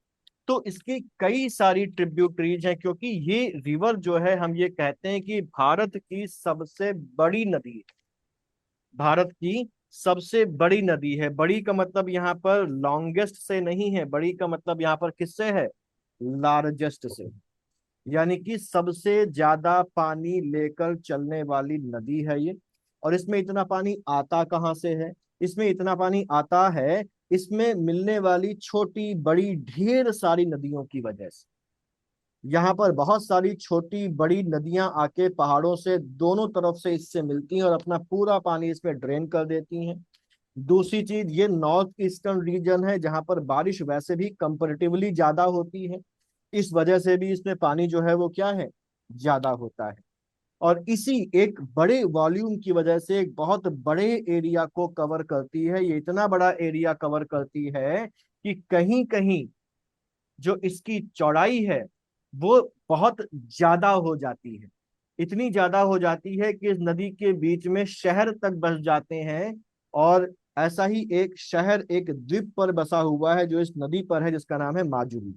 तो इसकी कई सारी ट्रिब्यूटरीज हैं, क्योंकि ये रिवर जो है, हम ये कहते हैं कि भारत की सबसे बड़ी नदी है। भारत की सबसे बड़ी नदी है। बड़ी का मतलब यहाँ पर लॉन्गेस्ट से नहीं है, बड़ी का मतलब यहाँ पर किससे है? लार्जेस्ट से। यानी कि सबसे ज्यादा पानी लेकर चलने वाली नदी है ये। और इसमें इतना पानी आता कहाँ से है? इसमें इतना पानी आता है इसमें मिलने वाली छोटी बड़ी ढेर सारी नदियों की वजह से। यहाँ पर बहुत सारी छोटी बड़ी नदियां आके पहाड़ों से दोनों तरफ से इससे मिलती हैं और अपना पूरा पानी इसमें ड्रेन कर देती हैं। दूसरी चीज, ये नॉर्थ ईस्टर्न रीजन है जहां पर बारिश वैसे भी कंपैरेटिवली ज्यादा होती है, इस वजह से भी इसमें पानी जो है वो क्या है, ज्यादा होता है। और इसी एक बड़े वॉल्यूम की वजह से एक बहुत बड़े एरिया को कवर करती है। ये इतना बड़ा एरिया कवर करती है कि कहीं कहीं जो इसकी चौड़ाई है वो बहुत ज्यादा हो जाती है। इतनी ज्यादा हो जाती है कि इस नदी के बीच में शहर तक बस जाते हैं। और ऐसा ही एक शहर एक द्वीप पर बसा हुआ है जो इस नदी पर है, जिसका नाम है माजुली,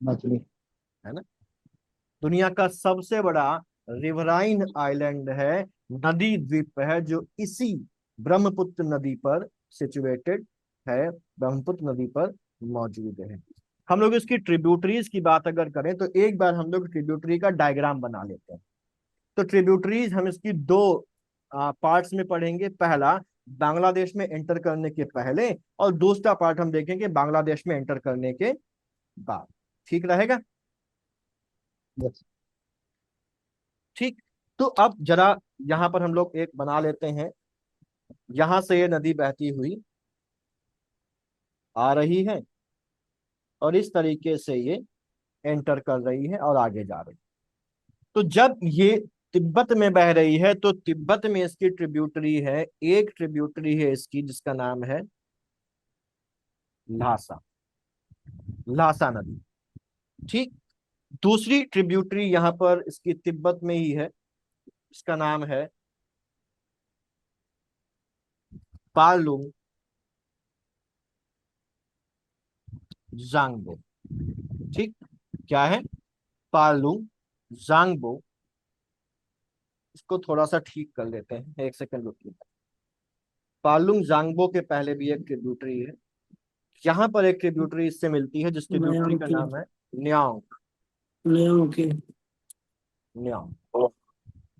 मछली। है ना। दुनिया का सबसे बड़ा रिवराइन आइलैंड है, नदी द्वीप है, जो इसी ब्रह्मपुत्र नदी पर सिचुएटेड है, ब्रह्मपुत्र नदी पर मौजूद है। हम लोग इसकी ट्रिब्यूटरीज की बात अगर करें तो एक बार हम लोग ट्रिब्यूटरी का डायग्राम बना लेते हैं। तो ट्रिब्यूटरीज हम इसकी दो पार्ट्स में पढ़ेंगे। पहला बांग्लादेश में एंटर करने के पहले, और दूसरा पार्ट हम देखेंगे बांग्लादेश में एंटर करने के बाद। ठीक रहेगा? यस। ठीक। तो अब जरा यहां पर हम लोग एक बना लेते हैं। यहां से ये नदी बहती हुई आ रही है और इस तरीके से ये एंटर कर रही है और आगे जा रही है। तो जब ये तिब्बत में बह रही है, तो तिब्बत में इसकी ट्रिब्यूटरी है, एक ट्रिब्यूटरी है इसकी जिसका नाम है ल्हासा, ल्हासा नदी। ठीक। दूसरी ट्रिब्यूटरी यहां पर इसकी तिब्बत में ही है, इसका नाम है पालुंग जांगबो। ठीक। क्या है? पालुंग जांगबो। इसको थोड़ा सा ठीक कर लेते हैं, एक सेकंड रुकिए। पालुंग जांगबो के पहले भी एक ट्रिब्यूटरी है, यहाँ पर एक ट्रिब्यूटरी इससे मिलती है जिस ट्रिब्यूटरी न्योंग का की। नाम है न्योंग। न्योंग की। न्योंग।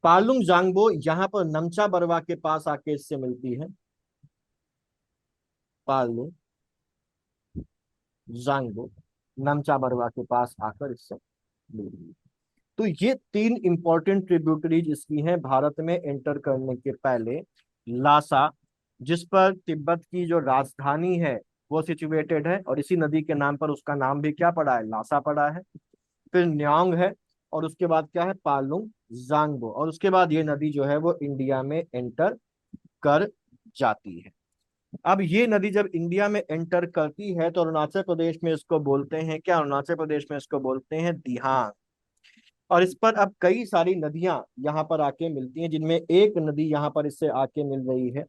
पालुंग जांगबो यहाँ पर नमचा बरवा के पास आके इससे मिलती है, पालुंग जांगबो नमचा बरवा के पास आकर इससे मिलती है। तो ये तीन इंपॉर्टेंट ट्रिब्यूटरीज इसकी हैं भारत में एंटर करने के पहले। लासा, जिस पर तिब्बत की जो राजधानी है वो सिचुएटेड है, और इसी नदी के नाम पर उसका नाम भी क्या पड़ा है? लासा पड़ा है। फिर न्योंग है, और उसके बाद क्या है? पालुंग जांगबो, और उसके बाद ये नदी जो है वो इंडिया में एंटर कर जाती है। अब ये नदी जब इंडिया में एंटर करती है तो अरुणाचल प्रदेश में इसको बोलते हैं क्या? अरुणाचल प्रदेश में इसको बोलते हैं दिहांग। और इस पर अब कई सारी नदियां यहाँ पर आके मिलती हैं, जिनमें एक नदी यहाँ पर इससे आके मिल रही है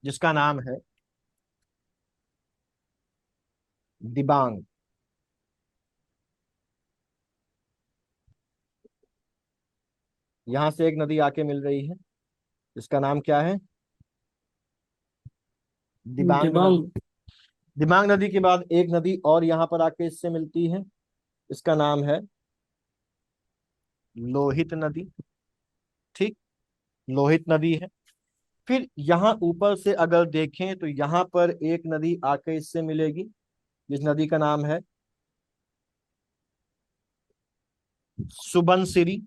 जिसका नाम है दिबांग। यहां से एक नदी आके मिल रही है, इसका नाम क्या है? दिबांग दिबांग। नदी। दिबांग नदी के बाद एक नदी और यहाँ पर आके इससे मिलती है, इसका नाम है लोहित नदी। ठीक। लोहित नदी है। फिर यहाँ ऊपर से अगर देखें तो यहाँ पर एक नदी आके इससे मिलेगी, जिस नदी का नाम है सुबनसिरी।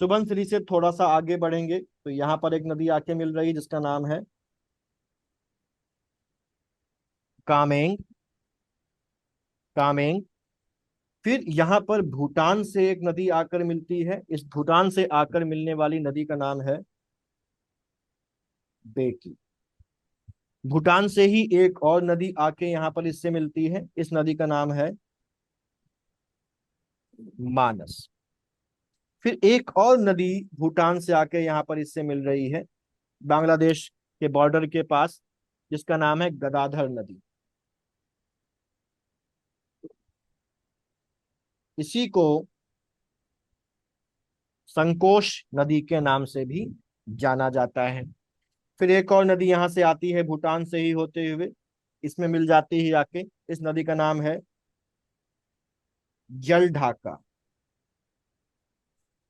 सुबनसिरी से थोड़ा सा आगे बढ़ेंगे तो यहाँ पर एक नदी आके मिल रही है जिसका नाम है कामेंग। कामेंग। फिर यहाँ पर भूटान से एक नदी आकर मिलती है, इस भूटान से आकर मिलने वाली नदी का नाम है बेकी। भूटान से ही एक और नदी आके यहाँ पर इससे मिलती है, इस नदी का नाम है मानस। फिर एक और नदी भूटान से आके यहाँ पर इससे मिल रही है बांग्लादेश के बॉर्डर के पास, जिसका नाम है गदाधर नदी। इसी को संकोश नदी के नाम से भी जाना जाता है। फिर एक और नदी यहाँ से आती है भूटान से ही होते हुए, इसमें मिल जाती है आके, इस नदी का नाम है जल ढाका।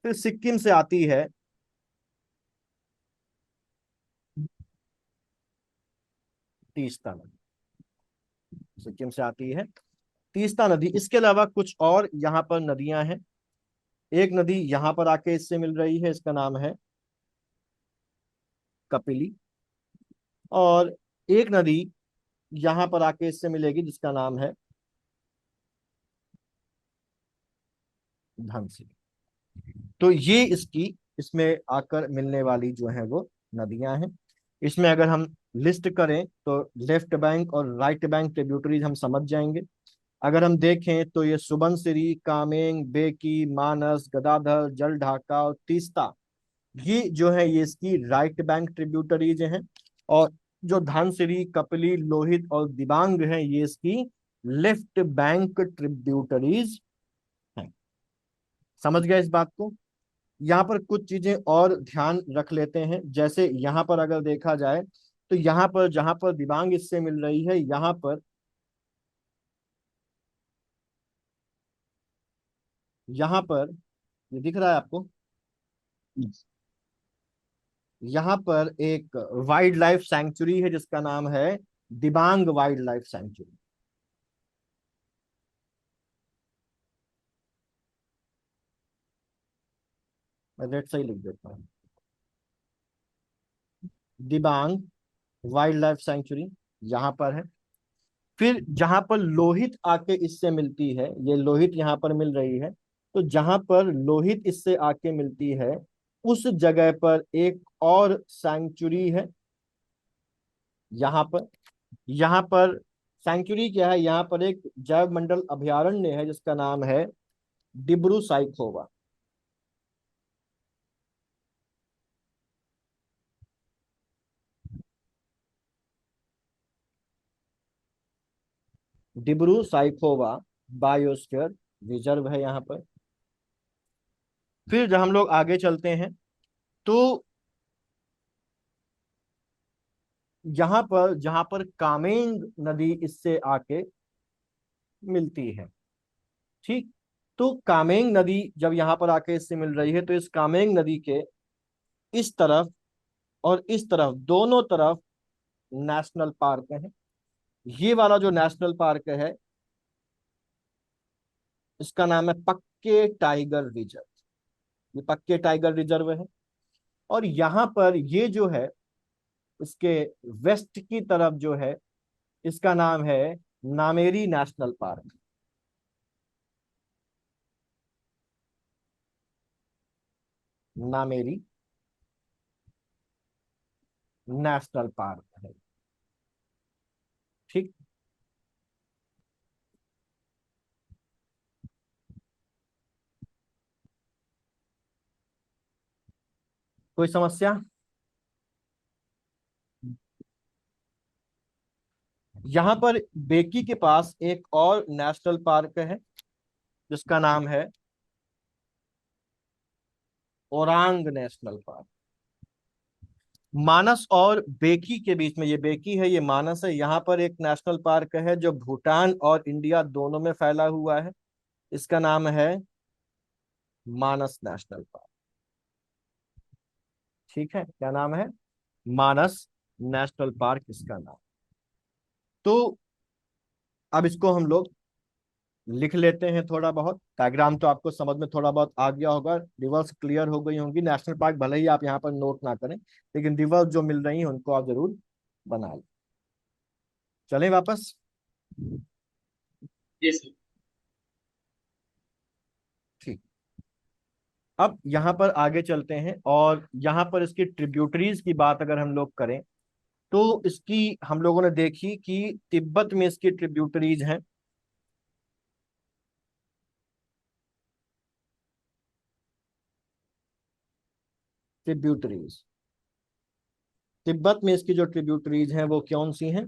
फिर सिक्किम से आती है तीस्ता नदी। सिक्किम से आती है तीस्ता नदी। इसके अलावा कुछ और यहाँ पर नदियां हैं। एक नदी यहाँ पर आके इससे मिल रही है, इसका नाम है कपिली। और एक नदी यहाँ पर आके इससे मिलेगी जिसका नाम है धनसिरी। तो ये इसकी इसमें आकर मिलने वाली जो है वो नदियां हैं। इसमें अगर हम लिस्ट करें तो लेफ्ट बैंक और राइट बैंक ट्रिब्यूटरीज हम समझ जाएंगे। अगर हम देखें तो ये सुबनसिरी, कामेंग, बेकी, मानस, गदाधर, जल ढाका और तीस्ता, ये जो है ये इसकी राइट बैंक ट्रिब्यूटरीज हैं। और जो धनसिरी, कपिली, लोहित और दिबांग हैं ये इसकी लेफ्ट बैंक ट्रिब्यूटरीज हैं। समझ गए इस बात को? यहाँ पर कुछ चीजें और ध्यान रख लेते हैं। जैसे यहाँ पर अगर देखा जाए तो यहाँ पर जहां पर दिबांग इससे मिल रही है, यहाँ पर ये दिख रहा है आपको? यहाँ पर एक वाइल्ड लाइफ सैंक्चुरी है जिसका नाम है दिबांग वाइल्ड लाइफ सैंक्चुरी। मैं रेट सही लिख देता हूँ, दिबांग वाइल्ड लाइफ सैंक्चुरी यहाँ पर है। फिर जहां पर लोहित आके इससे मिलती है, ये लोहित यहाँ पर मिल रही है, तो जहां पर लोहित इससे आके मिलती है उस जगह पर एक और सैंक्चुरी है। यहाँ पर सैंक्चुरी क्या है, यहाँ पर एक जैव मंडल अभयारण्य है जिसका नाम है डिब्रू साइखोवा। डिब्रू साइखोवा बायोस्फीयर रिजर्व है यहाँ पर। फिर जब हम लोग आगे चलते हैं तो यहाँ पर जहां पर कामेंग नदी इससे आके मिलती है, ठीक। तो कामेंग नदी जब यहाँ पर आके इससे मिल रही है तो इस कामेंग नदी के इस तरफ और इस तरफ दोनों तरफ नेशनल पार्क है। ये वाला जो नेशनल पार्क है इसका नाम है पक्के टाइगर रिजर्व। ये पक्के टाइगर रिजर्व है। और यहाँ पर ये जो है इसके वेस्ट की तरफ जो है इसका नाम है Nameri national park. Nameri national park है, ठीक। कोई समस्या? यहां पर बेकी के पास एक और नेशनल पार्क है जिसका नाम है ओरांग नेशनल पार्क। मानस और बेकी के बीच में, ये बेकी है ये मानस है, यहाँ पर एक नेशनल पार्क है जो भूटान और इंडिया दोनों में फैला हुआ है। इसका नाम है मानस नेशनल पार्क, ठीक है। क्या नाम है? मानस नेशनल पार्क इसका नाम। तो अब इसको हम लोग लिख लेते हैं थोड़ा बहुत। डायग्राम तो आपको समझ में थोड़ा बहुत आ गया होगा, रिवर्स क्लियर हो गई होंगी। नेशनल पार्क भले ही आप यहाँ पर नोट ना करें लेकिन रिवर्स जो मिल रही है उनको आप जरूर बना लें। चलें वापस। जी सर। ठीक, अब यहाँ पर आगे चलते हैं और यहाँ पर इसकी ट्रिब्यूटरीज की बात अगर हम लोग करें तो इसकी हम लोगों ने देखी कि तिब्बत में इसकी ट्रिब्यूटरीज हैं। ट्रिब्यूटरीज तिब्बत में इसकी जो ट्रिब्यूटरीज हैं वो कौन सी हैं?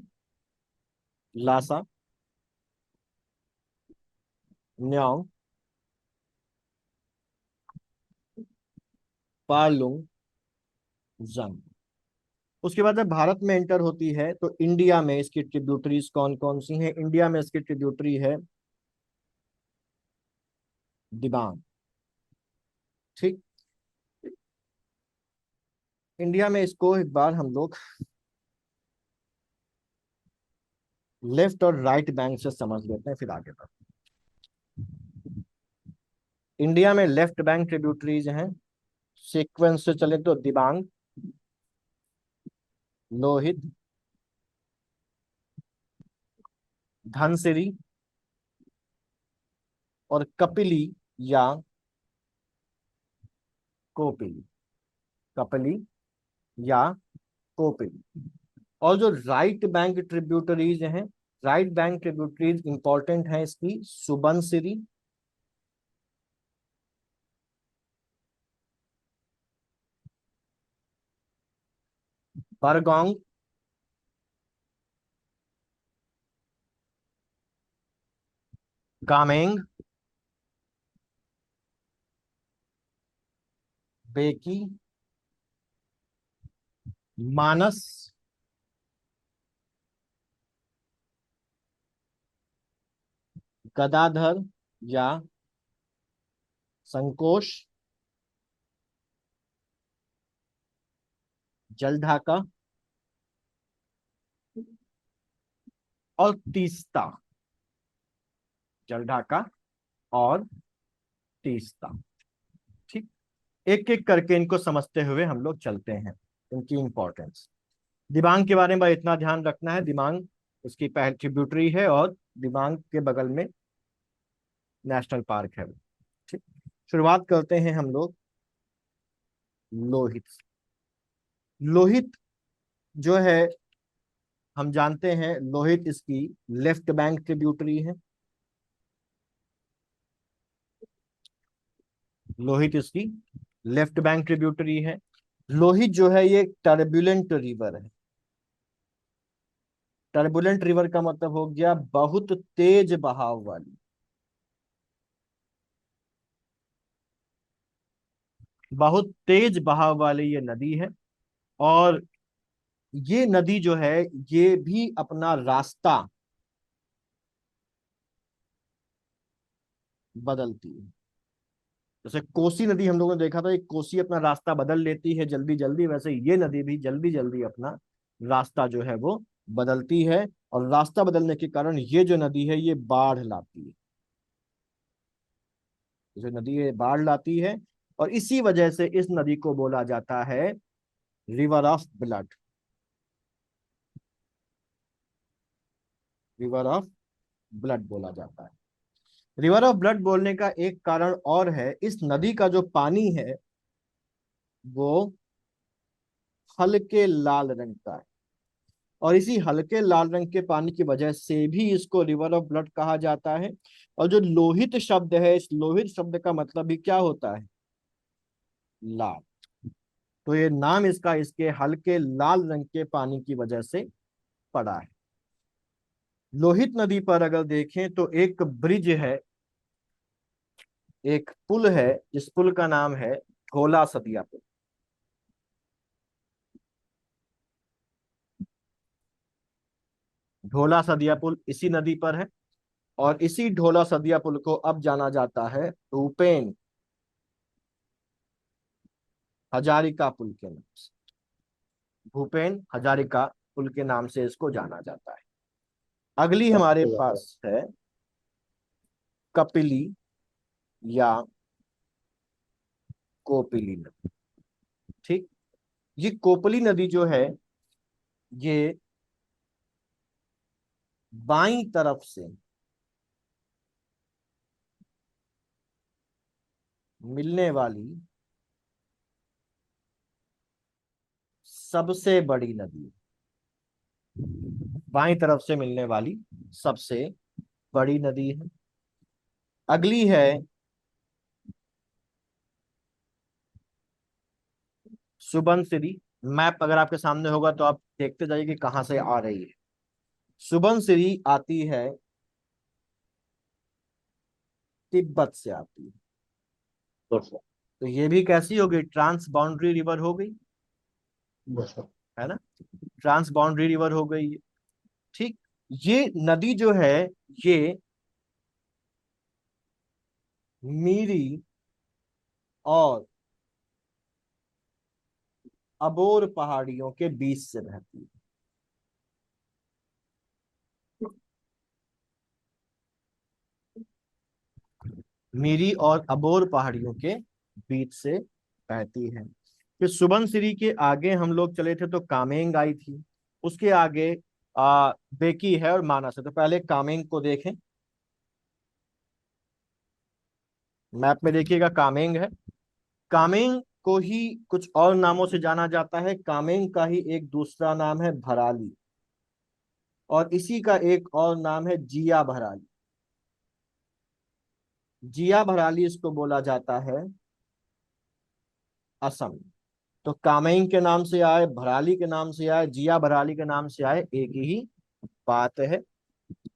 लासा, न्याओ, पालुंग, जंग। उसके बाद जब भारत में एंटर होती है तो इंडिया में इसकी ट्रिब्यूटरीज कौन कौन सी हैं? इंडिया में इसकी ट्रिब्यूटरी है दिबांग, ठीक। इंडिया में इसको एक बार हम लोग लेफ्ट और राइट बैंक से समझ लेते हैं फिर आगे बढ़ते हैं। इंडिया में लेफ्ट बैंक ट्रिब्यूटरीज हैं, सीक्वेंस से चले तो दिबांग, लोहित, धनसिरी और कपिली या कोपिली। कपिली या कोपिली। और जो राइट बैंक ट्रिब्यूटरीज हैं, राइट बैंक ट्रिब्यूटरीज इंपॉर्टेंट है इसकी सुबनसिरी, बरगोंग, कामेंग, बेकी, मानस, गदाधर या संकोश, जलढाका और तीस्ता। जलढाका और तीस्ता, ठीक। एक एक करके इनको समझते हुए हम लोग चलते हैं, इनकी इंपॉर्टेंस। दिबांग के बारे में इतना ध्यान रखना है, दिबांग उसकी पहली ट्रिब्यूटरी है और दिबांग के बगल में नेशनल पार्क है, ठीक। शुरुआत करते हैं हम लोग लोहित से। लोहित जो है, हम जानते हैं लोहित इसकी लेफ्ट बैंक ट्रिब्यूटरी है। लोहित इसकी लेफ्ट बैंक ट्रिब्यूटरी है। लोहित जो है ये टर्बुलेंट रिवर है। टर्बुलेंट रिवर का मतलब हो गया बहुत तेज बहाव वाली। बहुत तेज बहाव वाली ये नदी है। और ये नदी जो है ये भी अपना रास्ता बदलती है। जैसे कोसी नदी हम लोगों ने देखा था, एक कोसी अपना रास्ता बदल लेती है जल्दी जल्दी, वैसे ये नदी भी जल्दी जल्दी अपना रास्ता जो है वो बदलती है। और रास्ता बदलने के कारण ये जो नदी है ये बाढ़ लाती है। जो नदी ये बाढ़ लाती है, और इसी वजह से इस नदी को बोला जाता है river of blood. River of blood बोला जाता है। रिवर ऑफ ब्लड बोलने का एक कारण और है, इस नदी का जो पानी है वो हल्के लाल रंग का है। और इसी हल्के लाल रंग के पानी की वजह से भी इसको रिवर ऑफ ब्लड कहा जाता है। और जो लोहित शब्द है, इस लोहित शब्द का मतलब भी क्या होता है? लाल। तो ये नाम इसका इसके हल्के लाल रंग के पानी की वजह से पड़ा है। लोहित नदी पर अगर देखें तो एक ब्रिज है, एक पुल है, जिस पुल का नाम है ढोला सदिया पुल। ढोला सदिया पुल इसी नदी पर है। और इसी ढोला सदिया पुल को अब जाना जाता है भूपेन हजारिका पुल के नाम से। भूपेन हजारिका पुल के नाम से इसको जाना जाता है। अगली हमारे पास है कपिली या कोपिली नदी। ठीक, ये कोपली नदी जो है ये बाईं तरफ से मिलने वाली सबसे बड़ी नदी है। बाईं तरफ से मिलने वाली सबसे बड़ी नदी है। अगली है सुबनसिरी। मैप अगर आपके सामने होगा तो आप देखते जाइए कि कहां से आ रही है। सुबनसिरी आती है तिब्बत से आती है। बस तो ये भी कैसी हो गई? ट्रांस बाउंड्री रिवर हो गई, बस है ना? ट्रांस बाउंड्री रिवर हो गई ये। ठीक, ये नदी जो है ये मीरी और अबोर पहाड़ियों के बीच से बहती है। मीरी और अबोर पहाड़ियों के बीच से बहती है। फिर सुबनसिरी के आगे हम लोग चले थे तो कामेंग आई थी। उसके आगे बेकी है और मानस है। तो पहले कामेंग को देखें। मैप में देखिएगा कामेंग है। कामेंग को ही कुछ और नामों से जाना जाता है। कामेंग का ही एक दूसरा नाम है भराली, और इसी का एक और नाम है जिया भराली। जिया भराली इसको बोला जाता है असम। तो कामेंग के नाम से आए, भराली के नाम से आए, जिया भराली के नाम से आए, एक ही बात है।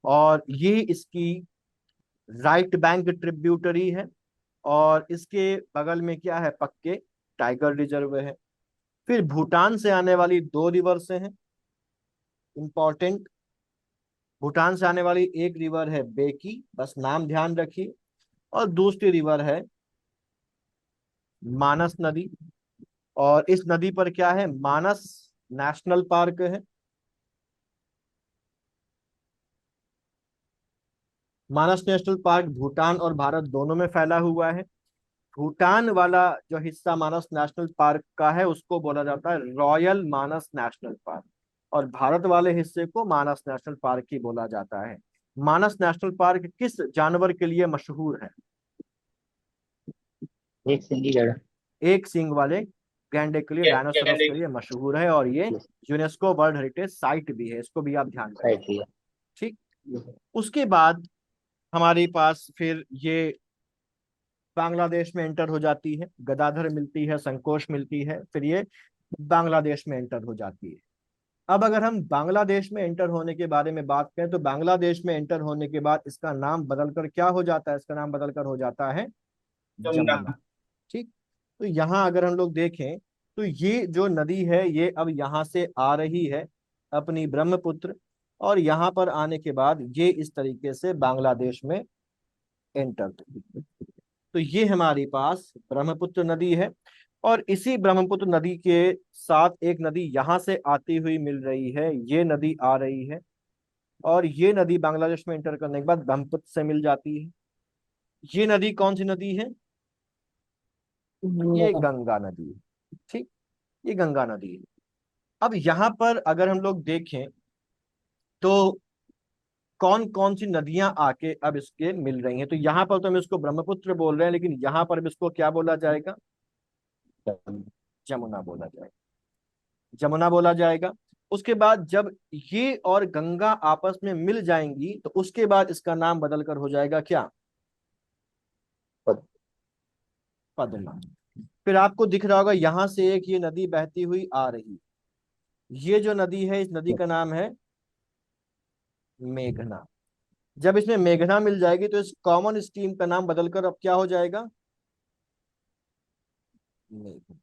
और ये इसकी राइट बैंक ट्रिब्यूटरी है। और इसके बगल में क्या है? पक्के टाइगर रिजर्व है। फिर भूटान से आने वाली दो रिवर से हैं इंपॉर्टेंट। भूटान से आने वाली एक रिवर है बेकी, बस नाम ध्यान रखिए। और दूसरी रिवर है मानस नदी। और इस नदी पर क्या है? मानस नेशनल पार्क है। मानस नेशनल पार्क भूटान और भारत दोनों में फैला हुआ है। भूटान वाला जो हिस्सा मानस नेशनल पार्क का है उसको बोला जाता है रॉयल मानस नेशनल पार्क, और भारत वाले हिस्से को मानस नेशनल पार्क ही बोला जाता है। मानस नेशनल पार्क किस जानवर के लिए मशहूर है? एक सिंगी गड़ा। एक सींग वाले गैंडे के लिए, डायनासोरस के लिए मशहूर है, और ये यूनेस्को वर्ल्ड हेरिटेज साइट भी है, इसको भी आप ध्यान रखें। साइड दिया। ठीक। उसके बाद हमारे पास फिर ये बांग्लादेश में एंटर हो जाती है, गदाधर मिलती है, संकोश मिलती है, फिर ये बांग्लादेश में एंटर हो जाती है। अब अगर हम बांग्लादेश में एंटर होने के बारे में बात करें तो बांग्लादेश में एंटर होने के बाद इसका नाम बदलकर क्या हो जाता है, इसका नाम बदलकर हो जाता है जमुना। जमुना। ठीक। तो यहाँ अगर हम लोग देखें तो ये जो नदी है ये अब यहाँ से आ रही है अपनी ब्रह्मपुत्र, और यहाँ पर आने के बाद ये इस तरीके से बांग्लादेश में एंटर। तो ये हमारे पास ब्रह्मपुत्र नदी है, और इसी ब्रह्मपुत्र नदी के साथ एक नदी यहाँ से आती हुई मिल रही है, ये नदी आ रही है, और ये नदी बांग्लादेश में एंटर करने के बाद ब्रह्मपुत्र से मिल जाती है। ये नदी कौन सी नदी है? ये गंगा। गंगा नदी है। ठीक। ये गंगा नदी है। अब यहाँ पर अगर हम लोग देखें तो कौन कौन सी नदियां आके अब इसके मिल रही हैं, तो यहाँ पर तो हम इसको ब्रह्मपुत्र बोल रहे हैं, लेकिन यहाँ पर अब इसको क्या बोला जाएगा? जमुना बोला जाएगा। जमुना बोला जाएगा। उसके बाद जब ये और गंगा आपस में मिल जाएंगी तो उसके बाद इसका नाम बदलकर हो जाएगा क्या? पद- पद्मा। फिर आपको दिख रहा होगा यहां से एक ये नदी बहती हुई आ रही, ये जो नदी है इस नदी का नाम है मेघना। जब इसमें मेघना मिल जाएगी तो इस कॉमन स्ट्रीम का नाम बदलकर अब क्या हो जाएगा? मेघना।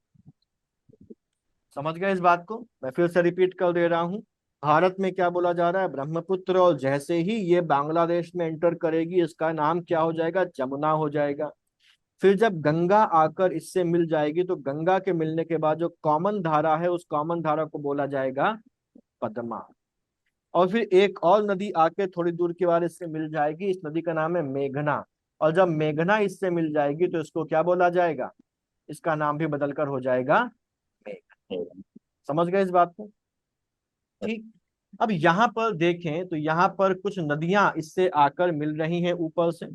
समझ गए इस बात को? मैं फिर से रिपीट कर दे रहा हूं। भारत में क्या बोला जा रहा है? ब्रह्मपुत्र, और जैसे ही ये बांग्लादेश में एंटर करेगी इसका नाम क्या हो जाएगा? जमुना हो जाएगा। फिर जब गंगा आकर इससे मिल जाएगी तो गंगा के मिलने के बाद जो कॉमन धारा है उस कॉमन धारा को बोला जाएगा पद्मा। और फिर एक और नदी आके थोड़ी दूर के बाद इससे मिल जाएगी, इस नदी का नाम है मेघना, और जब मेघना इससे मिल जाएगी तो इसको क्या बोला जाएगा? इसका नाम भी बदलकर हो जाएगा मेघ। समझ गए इस बात को? ठीक। अब यहाँ पर देखें तो यहाँ पर कुछ नदियां इससे आकर मिल रही हैं ऊपर से,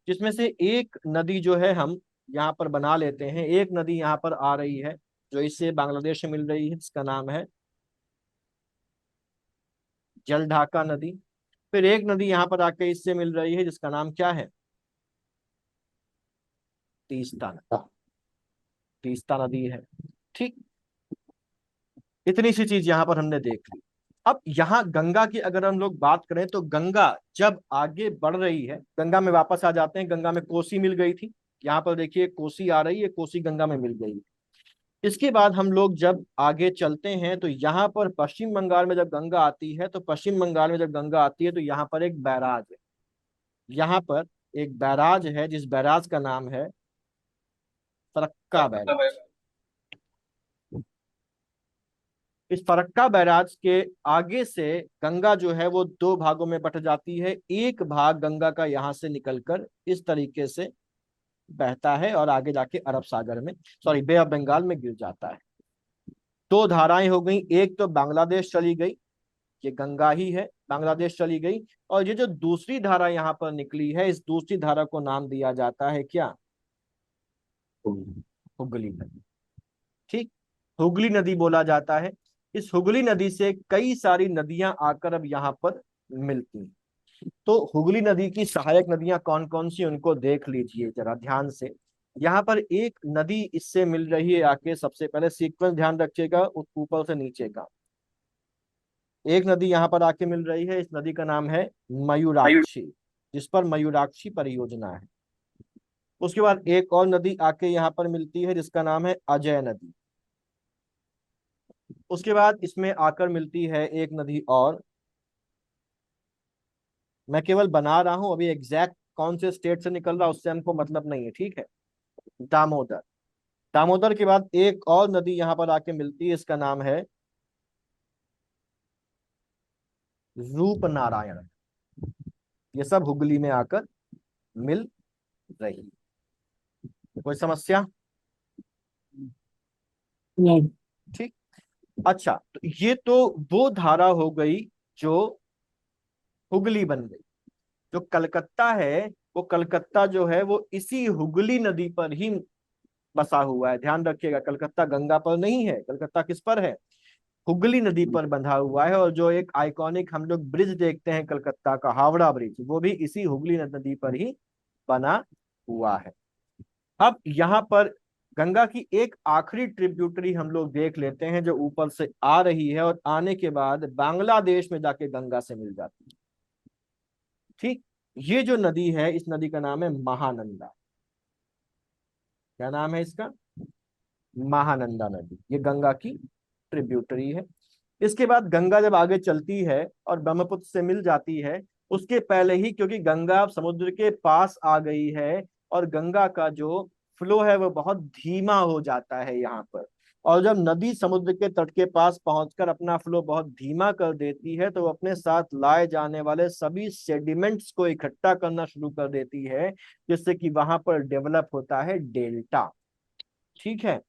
जिसमें से एक नदी जो है हम यहाँ पर बना लेते हैं, एक नदी यहाँ पर आ रही है जो इससे बांग्लादेश से मिल रही है, इसका नाम है जलढाका नदी। फिर एक नदी यहाँ पर आके इससे मिल रही है जिसका नाम क्या है? तीस्ता नदी। तीस्ता नदी है। ठीक। इतनी सी चीज यहाँ पर हमने देख ली। अब यहाँ गंगा की अगर हम लोग बात करें तो गंगा जब आगे बढ़ रही है, गंगा में वापस आ जाते हैं, गंगा में कोसी मिल गई थी, यहाँ पर देखिए कोसी आ रही है, कोसी गंगा में मिल गई है। इसके बाद हम लोग जब आगे चलते हैं तो यहाँ पर पश्चिम बंगाल में जब गंगा आती है, तो पश्चिम बंगाल में जब गंगा आती है तो यहाँ पर एक बैराज है, यहाँ पर एक बैराज है जिस बैराज का नाम है फरक्का बैराज। इस फरक्का बैराज के आगे से गंगा जो है वो दो भागों में बट जाती है। एक भाग गंगा का यहाँ से निकलकर इस तरीके से बहता है और आगे जाके अरब सागर में, सॉरी, बे ऑफ बंगाल में गिर जाता है। दो धाराएं हो गई, एक तो बांग्लादेश चली गई, ये गंगा ही है, बांग्लादेश चली गई, और ये जो दूसरी धारा यहाँ पर निकली है इस दूसरी धारा को नाम दिया जाता है क्या? हुगली नदी। ठीक। हुगली नदी बोला जाता है। इस हुगली नदी से कई सारी नदियां आकर अब यहाँ पर मिलती हैं। तो हुगली नदी की सहायक नदियां कौन कौन सी उनको देख लीजिए जरा ध्यान से। यहाँ पर एक नदी इससे मिल रही है आके, सबसे पहले सीक्वेंस ध्यान रखिएगा ऊपर से नीचे का। एक नदी यहाँ पर आके मिल रही है, इस नदी का नाम है मयूराक्षी, जिस पर मयूराक्षी परियोजना है। उसके बाद एक और नदी आके यहाँ पर मिलती है जिसका नाम है अजय नदी। उसके बाद इसमें आकर मिलती है एक नदी और, मैं केवल बना रहा हूं, अभी एग्जैक्ट कौन से स्टेट से निकल रहा उससे हमको मतलब नहीं है, ठीक है। दामोदर। दामोदर के बाद एक और नदी यहाँ पर आके मिलती है, इसका नाम है रूप नारायण। ये सब हुगली में आकर मिल रही। कोई समस्या? नहीं। ठीक। अच्छा, तो ये तो वो धारा हो गई जो हुगली बन गई। जो कलकत्ता है वो कलकत्ता जो है वो इसी हुगली नदी पर ही बसा हुआ है। ध्यान रखिएगा, कलकत्ता गंगा पर नहीं है, कलकत्ता किस पर है? हुगली नदी पर बंधा हुआ है। और जो एक आइकॉनिक हम लोग ब्रिज देखते हैं कलकत्ता का, हावड़ा ब्रिज, वो भी इसी हुगली नदी पर ही बना हुआ है। अब यहाँ पर गंगा की एक आखिरी ट्रिब्यूटरी हम लोग देख लेते हैं, जो ऊपर से आ रही है और आने के बाद बांग्लादेश में जाके गंगा से मिल जाती है। ठीक, ये जो नदी है, इस नदी का नाम है महानंदा। क्या नाम है इसका? महानंदा नदी। ये गंगा की ट्रिब्यूटरी है। इसके बाद गंगा जब आगे चलती है और ब्रह्मपुत्र से मिल जाती है, उसके पहले ही, क्योंकि गंगा समुद्र के पास आ गई है और गंगा का जो फ्लो है वो बहुत धीमा हो जाता है यहाँ पर। और जब नदी समुद्र के तट के पास पहुंचकर अपना फ्लो बहुत धीमा कर देती है, तो वो अपने साथ लाए जाने वाले सभी सेडिमेंट्स को इकट्ठा करना शुरू कर देती है, जिससे कि वहां पर डेवलप होता है डेल्टा। ठीक है,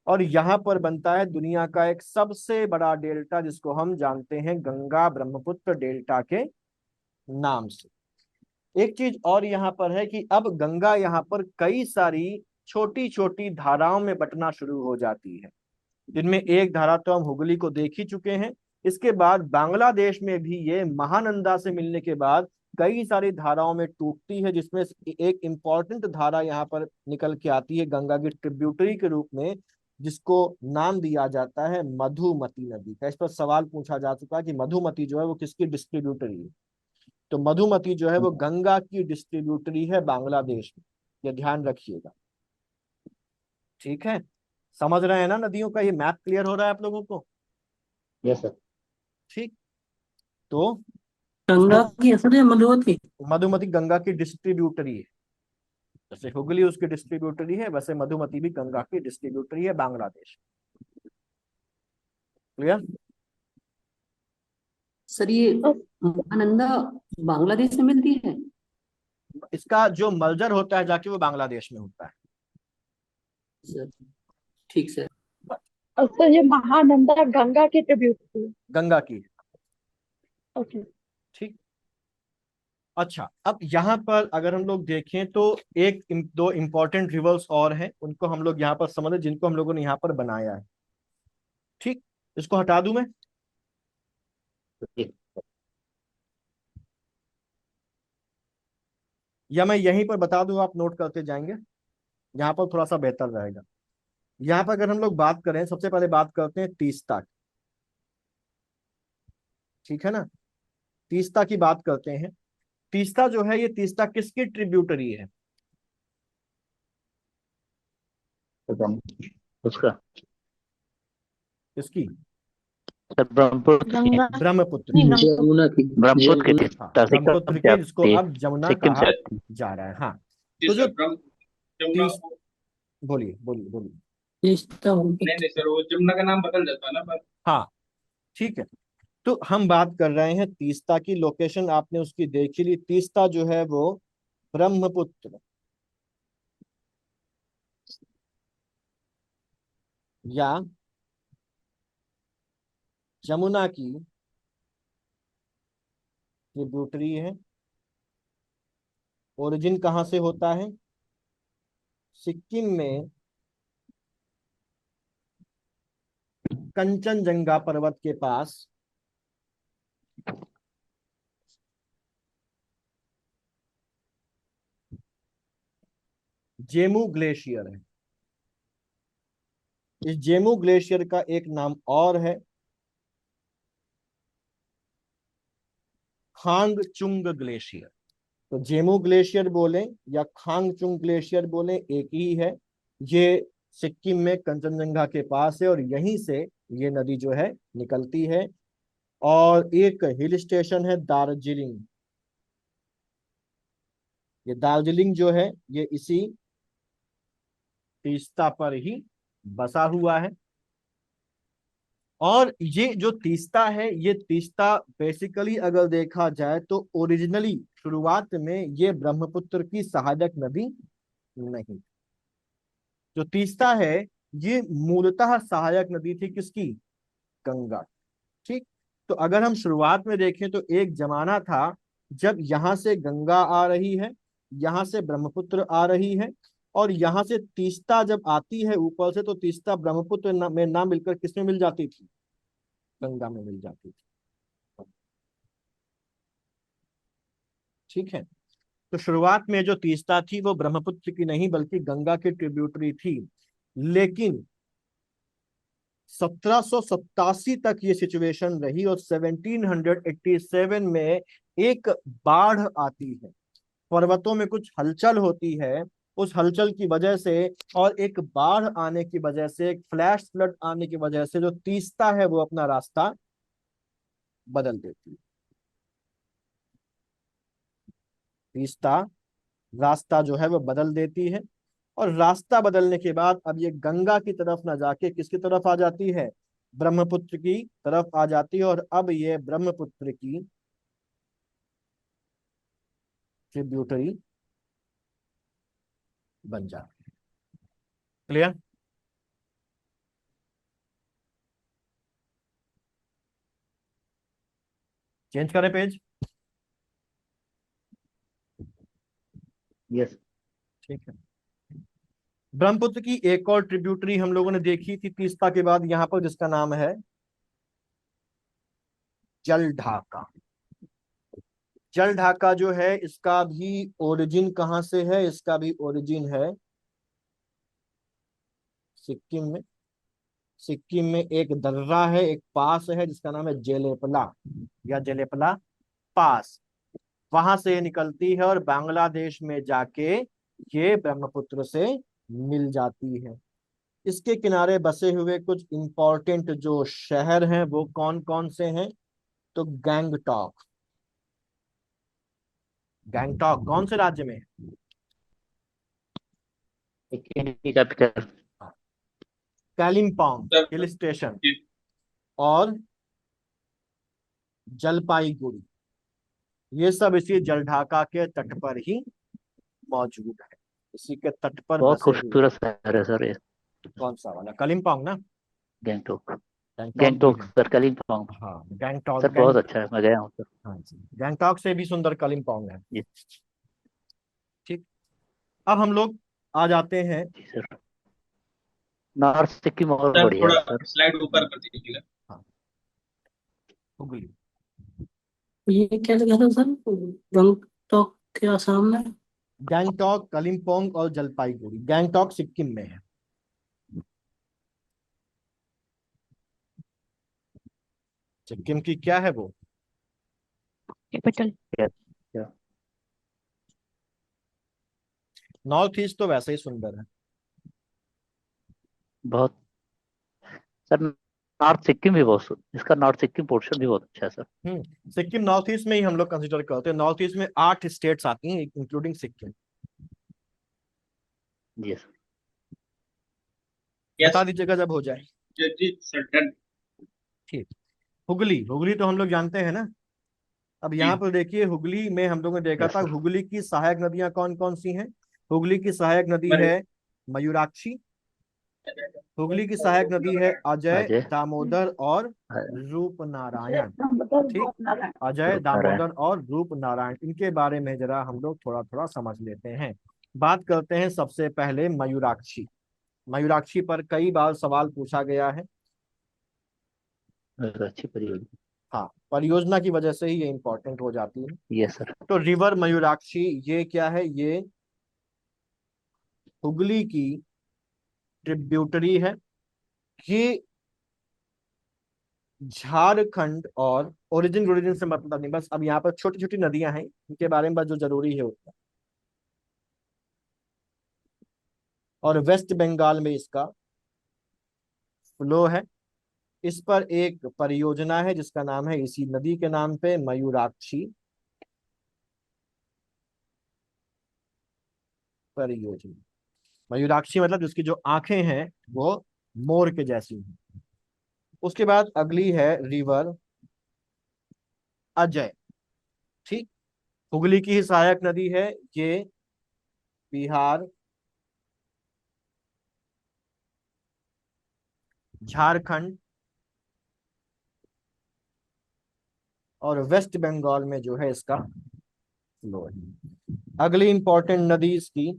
और यहाँ पर बनता है दुनिया का एक सबसे बड़ा डेल्टा, जिसको हम जानते हैं गंगा ब्रह्मपुत्र डेल्टा के नाम से। एक चीज और यहाँ पर है कि अब गंगा यहाँ पर कई सारी छोटी छोटी धाराओं में बंटना शुरू हो जाती है, जिनमें एक धारा तो हम हुगली को देख ही चुके हैं। इसके बाद बांग्लादेश में भी ये महानंदा से मिलने के बाद कई सारी धाराओं में टूटती है, जिसमें एक इंपॉर्टेंट धारा यहाँ पर निकल के आती है गंगा की ट्रिब्यूटरी के रूप में, जिसको नाम दिया जाता है मधुमती नदी का। इस पर सवाल पूछा जा चुका है कि मधुमती जो है वो किसकी डिस्ट्रीब्यूटरी है। तो मधुमती जो है वो गंगा की डिस्ट्रीब्यूटरी है बांग्लादेश में, ये ध्यान रखिएगा। ठीक है, समझ रहे हैं ना नदियों का? ये मैप क्लियर हो रहा है आप लोगों को? Yes sir. ठीक, तो गंगा की असल है मधुमती। मधुमती गंगा की डिस्ट्रीब्यूटरी है। जैसे हुगली उसकी डिस्ट्रीब्यूटरी है, वैसे मधुमती भी गंगा की डिस्ट्रीब्यूटरी है बांग्लादेश। क्लियर? सर ये महानंदा बांग्लादेश से मिलती है? इसका जो मलजर होता है जाके वो बांग्लादेश में होता है। सर ठीक सर। और सर ये महानंदा गंगा की ट्रिब्यूटरी? गंगा की। ओके। ठीक, अच्छा, अब यहाँ पर अगर हम लोग देखें तो दो इंपॉर्टेंट रिवर्स और हैं, उनको हम लोग यहाँ पर समझें, जिनको हम लोगों ने यहाँ पर बनाया है। ठीक, इसको हटा दूं मैं? या मैं यहीं पर बता दूं, आप नोट करते जाएंगे? यहाँ पर थोड़ा सा बेहतर रहेगा। यहाँ पर अगर हम लोग बात करें, सबसे पहले बात करते हैं तीस्ता की। ठीक है ना, तीस्ता की बात करते हैं। तीस्ता जो है, ये तीस्ता किसकी ट्रिब्यूटरी है? उसका किसकी? सर ब्रह्मपुत्र की। गंगा ब्रह्मपुत्र नहीं, की। यमुना की। ब्रह्मपुत्र की हाँ, तीस्ता ब्रह्मपुत्र की, जिसको सिक्किम अब जमुना सिक्किम कहा से आती है। जा रहा है। हाँ, जी तो जो सर, जमुना तीस बोलिए बोलिए बोलिए। तीस्ता होगी। नहीं नहीं सर, वो जमुना का नाम बदल जाता है ना पर। हाँ, ठीक है, तो हम बात कर रहे हैं तीस्ता की। लोकेशन आपने उसकी देखी ली। तीस्ता जो है वो ब्रह्मपुत्र या जमुना की ट्रिब्यूटरी है। ओरिजिन कहाँ से होता है? सिक्किम में कंचनजंगा पर्वत के पास जेमू ग्लेशियर है। इस जेमू ग्लेशियर का एक नाम और है खांगचुंग ग्लेशियर। तो जेमू ग्लेशियर बोले या खांगचुंग ग्लेशियर बोले, एक ही है। ये सिक्किम में कंचनजंगा के पास है और यहीं से ये नदी जो है निकलती है। और एक हिल स्टेशन है दार्जिलिंग। ये दार्जिलिंग जो है ये इसी तीस्ता पर ही बसा हुआ है। और ये जो तीस्ता है, ये तीस्ता बेसिकली अगर देखा जाए तो ओरिजिनली शुरुआत में ये ब्रह्मपुत्र की सहायक नदी नहीं। जो तीस्ता है ये मूलतः सहायक नदी थी किसकी? गंगा। ठीक, तो अगर हम शुरुआत में देखें तो एक जमाना था जब यहां से गंगा आ रही है, यहां से ब्रह्मपुत्र आ रही है, और यहाँ से तीस्ता जब आती है ऊपर से, तो तीस्ता ब्रह्मपुत्र में ना मिलकर किसमें मिल जाती थी? गंगा में मिल जाती थी। ठीक है, तो शुरुआत में जो तीस्ता थी वो ब्रह्मपुत्र की नहीं बल्कि गंगा की ट्रिब्यूटरी थी। लेकिन 1787 तक ये सिचुएशन रही और 1787 में एक बाढ़ आती है, पर्वतों में कुछ हलचल होती है, उस हलचल की वजह से और एक बाढ़ आने की वजह से, एक फ्लैश फ्लड आने की वजह से जो तीस्ता है वो अपना रास्ता बदल देती है। तीस्ता रास्ता जो है वो बदल देती है, और रास्ता बदलने के बाद अब ये गंगा की तरफ ना जाके किसकी तरफ आ जाती है? ब्रह्मपुत्र की तरफ आ जाती है, और अब ये ब्रह्मपुत्र की ट्रिब्यूटरी बन जाती है। क्लियर? चेंज करें पेज? यस। ठीक है, ब्रह्मपुत्र की एक और ट्रिब्यूटरी हम लोगों ने देखी थी तीस्ता के बाद यहां पर, जिसका नाम है जलढाका। जलढाका जो है इसका भी ओरिजिन कहां से है? इसका भी ओरिजिन है सिक्किम में। सिक्किम में एक दर्रा है, एक पास है जिसका नाम है जेलेपला या जेलेपला पास। वहां से निकलती है और बांग्लादेश में जाके ये ब्रह्मपुत्र से मिल जाती है। इसके किनारे बसे हुए कुछ इंपॉर्टेंट जो शहर हैं वो कौन कौन से हैं? तो गैंगटॉक। गैंगटॉक कौन से राज्य में है? कैपिटल। कालिम्पोंग हिल स्टेशन और जलपाईगुड़ी, ये सब इसी जलढाका के तट पर ही मौजूद है। इसी के तट पर बहुत बसे हुए। खूबसूरत शहर है सर ये। कौन सा वाला? कालिम्पोंग ना? गैंगटोक। गैंगटॉक भी गैंगटोक है। सर, कालिम्पोंग। हाँ गैंगटॉक, सर बहुत अच्छा है, मैं गया हूँ सर। हाँ जी, गैंगटॉक से भी सुंदर कालिम्पोंग है। जी। ठीक, अब हम लोग आ जाते हैं। जी सर, नॉर्थ सिक्किम और सर बढ़िया है थोड़ा सर। स्लाइड ऊपर कर दीजिएगा। हाँ, हुगली। ये क्या लिखा था सर, गंगटोक के आसाम में? गैंगटॉक, कालिम्पोंग और जलपाईगुड़ी। गैंगटॉक सिक्किम में है। सिक्किम की क्या है वो? कैपिटल। क्या क्या? नॉर्थ ईस्ट तो वैसे ही सुंदर है। बहुत सर, नॉर्थ सिक्किम भी इसका नॉर्थ सिक्किम पोर्शन भी बहुत अच्छा है सर। सिक्किम नॉर्थ ईस्ट में ही हम लोग कंसिडर करते हैं। नॉर्थ ईस्ट में 8 स्टेट्स आती हैं इंक्लूडिंग सिक्किम। जी सर। यस बता दीजिएगा जब हो जाए। जी सर, डन। ठीक, हुगली। हुगली तो हम लोग जानते हैं ना। अब जी यहाँ पर देखिए, हुगली में हम लोगों ने देखा यस था सर। हुगली की सहायक नदियां कौन कौन सी हैं। हुगली की सहायक नदी मरे है मयूराक्षी। हुगली की सहायक नदी है अजय, अजय। दामोदर और रूपनारायण। ठीक, अजय, दामोदर और रूपनारायण, इनके बारे में जरा हम लोग थोड़ा थोड़ा समझ लेते हैं। बात करते हैं सबसे पहले मयूराक्षी। मयूराक्षी पर कई बार सवाल पूछा गया है। अच्छी परियोजना। हाँ, परियोजना की वजह से ही ये इंपॉर्टेंट हो जाती है। Yes sir. तो रिवर मयूराक्षी ये क्या है? ये हुगली की ट्रिब्यूटरी है। ये झारखंड और ओरिजिन ओरिजिन से मतलब नहीं, बस अब यहाँ पर छोटी छोटी नदियां हैं, इनके बारे में बस जो जरूरी है उतना। और वेस्ट बंगाल में इसका फ्लो है। इस पर एक परियोजना है जिसका नाम है इसी नदी के नाम पे मयूराक्षी परियोजना। मयूराक्षी मतलब जिसकी जो आंखें हैं वो मोर के जैसी हैं। उसके बाद अगली है रिवर अजय। ठीक, हुगली की ही सहायक नदी है ये। बिहार, झारखंड और वेस्ट बंगाल में जो है इसका फ्लो है। अगली इंपॉर्टेंट नदी इसकी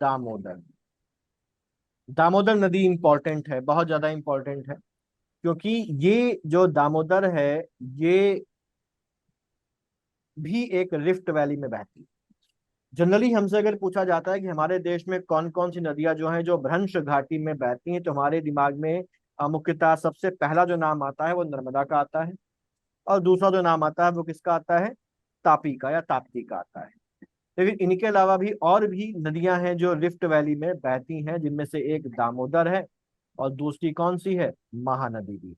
दामोदर। दामोदर नदी इंपॉर्टेंट है, बहुत ज्यादा इंपॉर्टेंट है, क्योंकि ये जो दामोदर है ये भी एक रिफ्ट वैली में बहती है। जनरली हमसे अगर पूछा जाता है कि हमारे देश में कौन कौन सी नदियां जो हैं जो भ्रंश घाटी में बहती हैं, तो हमारे दिमाग में मुख्यतः सबसे पहला जो नाम आता है वो नर्मदा का आता है, और दूसरा जो नाम आता है वो किसका आता है, तापी का या ताप्ती का आता है। लेकिन इनके अलावा भी और भी नदियां हैं जो रिफ्ट वैली में बहती हैं, जिनमें से एक दामोदर है और दूसरी कौन सी है, महानदी भी।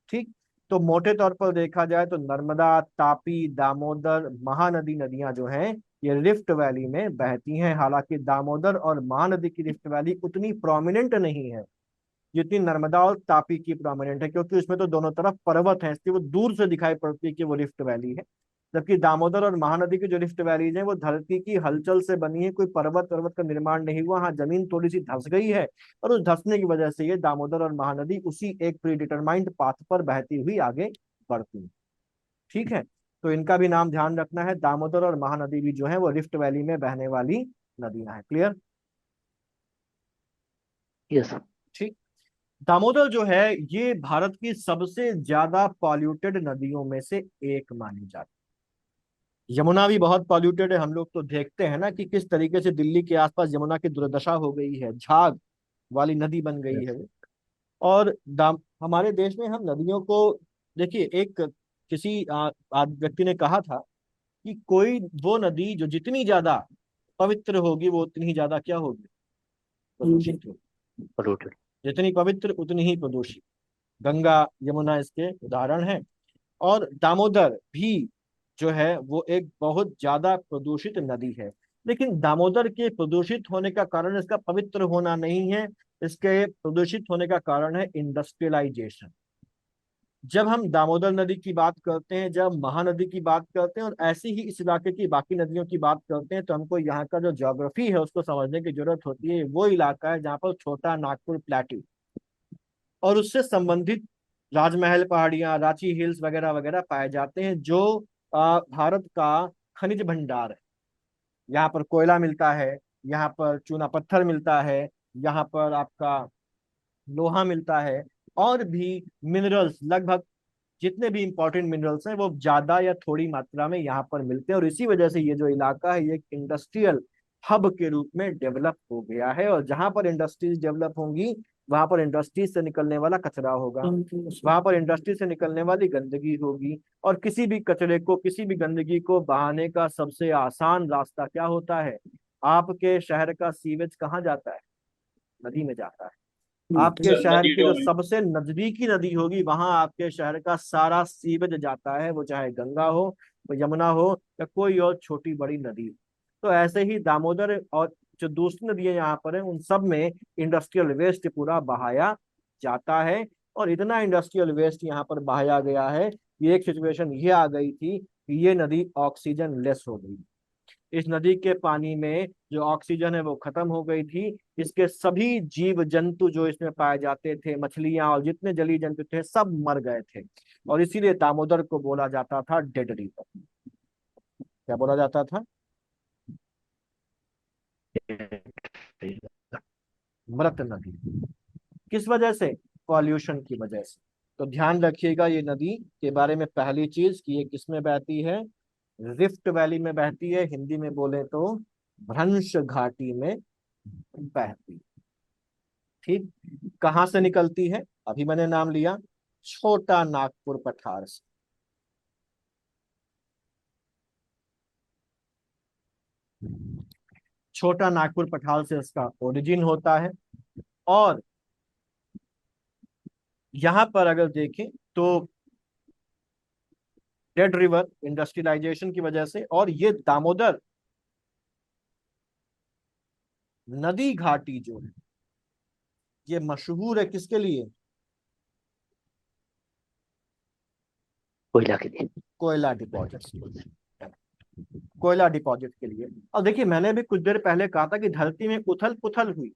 ठीक, तो मोटे तौर पर देखा जाए तो नर्मदा, तापी, दामोदर, महानदी नदियां जो हैं ये रिफ्ट वैली में बहती हैं। हालांकि दामोदर और महानदी की रिफ्ट वैली उतनी प्रोमिनेंट नहीं है जितनी नर्मदा और तापी की प्रोमिनेंट है, क्योंकि उसमें तो दोनों तरफ पर्वत है, इसलिए वो दूर से दिखाई पड़ती है कि वो रिफ्ट वैली है। जबकि दामोदर और महानदी की जो रिफ्ट वैलीज हैं वो धरती की हलचल से बनी है, कोई पर्वत पर्वत का निर्माण नहीं हुआ। हाँ, जमीन थोड़ी सी धंस गई है, और उस धंसने की वजह से ये दामोदर और महानदी उसी एक प्री डिटरमाइंड पाथ पर बहती हुई आगे बढ़ती है। ठीक है, तो इनका भी नाम ध्यान रखना है, दामोदर और महानदी भी जो है वो रिफ्ट वैली में बहने वाली नदियां हैं। क्लियर? यस। ठीक। दामोदर जो है ये भारत की सबसे ज्यादा पॉल्यूटेड नदियों में से एक मानी जाती है। यमुना भी बहुत पॉल्यूटेड है, हम लोग तो देखते हैं ना कि किस तरीके से दिल्ली के आसपास यमुना की दुर्दशा हो गई है, झाग वाली नदी बन गई है वो। और हमारे देश में हम नदियों को, देखिए, एक किसी व्यक्ति ने कहा था कि कोई वो नदी जो जितनी ज्यादा पवित्र होगी वो उतनी ही ज्यादा क्या होगी, प्रदूषित होगी। पोल्यूटेड। जितनी पवित्र उतनी ही प्रदूषित। गंगा, यमुना इसके उदाहरण हैं। और दामोदर भी जो है वो एक बहुत ज्यादा प्रदूषित नदी है। लेकिन दामोदर के प्रदूषित होने का कारण इसका पवित्र होना नहीं है, इसके प्रदूषित होने का कारण है इंडस्ट्रियलाइजेशन। जब हम दामोदर नदी की बात करते हैं, जब महानदी की बात करते हैं, और ऐसे ही इस इलाके की बाकी नदियों की बात करते हैं, तो हमको यहाँ का जो ज्योग्राफी है उसको समझने की जरूरत होती है। वो इलाका है जहाँ पर छोटा नागपुर प्लेट्यू और उससे संबंधित राजमहल पहाड़ियां, रांची हिल्स वगैरह वगैरह पाए जाते हैं, जो भारत का खनिज भंडार है। यहाँ पर कोयला मिलता है, यहाँ पर चूना पत्थर मिलता है, यहाँ पर आपका लोहा मिलता है, और भी मिनरल्स, लगभग जितने भी इंपॉर्टेंट मिनरल्स हैं वो ज्यादा या थोड़ी मात्रा में यहाँ पर मिलते हैं। और इसी वजह से ये जो इलाका है ये एक इंडस्ट्रियल हब के रूप में डेवलप हो गया है। और जहां पर इंडस्ट्रीज डेवलप होंगी वहां पर इंडस्ट्रीज से निकलने वाला कचरा होगा, वहां पर इंडस्ट्री से निकलने वाली गंदगी होगी। और किसी भी कचरे को, किसी भी गंदगी को बहाने का सबसे आसान रास्ता क्या होता है, आपके शहर का सीवेज कहाँ जाता है, नदी में जाता है। आपके सर शहर की नदियों जो में। सबसे नजदीकी नदी होगी वहां आपके शहर का सारा सीवेज जाता है, वो चाहे गंगा हो, वो यमुना हो, या कोई और छोटी बड़ी नदी हो। तो ऐसे ही दामोदर और जो दूसरी नदियां यहाँ पर हैं उन सब में इंडस्ट्रियल वेस्ट पूरा बहाया जाता है। और इतना इंडस्ट्रियल वेस्ट यहाँ पर बहाया गया है कि एक सिचुएशन ये आ गई थी कि ये नदी ऑक्सीजन लेस हो गई। इस नदी के पानी में जो ऑक्सीजन है वो खत्म हो गई थी। इसके सभी जीव जंतु जो इसमें पाए जाते थे, मछलियां और जितने जलीय जंतु थे, सब मर गए थे। और इसीलिए दामोदर को बोला जाता था डेड रिवर। क्या बोला जाता था, मृत नदी। किस वजह से, पॉल्यूशन की वजह से। तो ध्यान रखिएगा ये नदी के बारे में, पहली चीज कि ये किस में बहती है, रिफ्ट वैली में बहती है, हिंदी में बोले तो भ्रंश घाटी में बहती। ठीक, कहां से निकलती है, अभी मैंने नाम लिया, छोटा नागपुर पठार से। छोटा नागपुर पठार से इसका ओरिजिन होता है। और यहां पर अगर देखें तो डेड रिवर इंडस्ट्रियलाइजेशन की वजह से, और ये दामोदर नदी घाटी जो है ये मशहूर है किसके लिए, कोयला के लिए। कोयला डिपॉजिट्स के लिए। कोयला डिपॉजिट के लिए। और देखिए, मैंने भी कुछ देर पहले कहा था कि धरती में उथल पुथल हुई,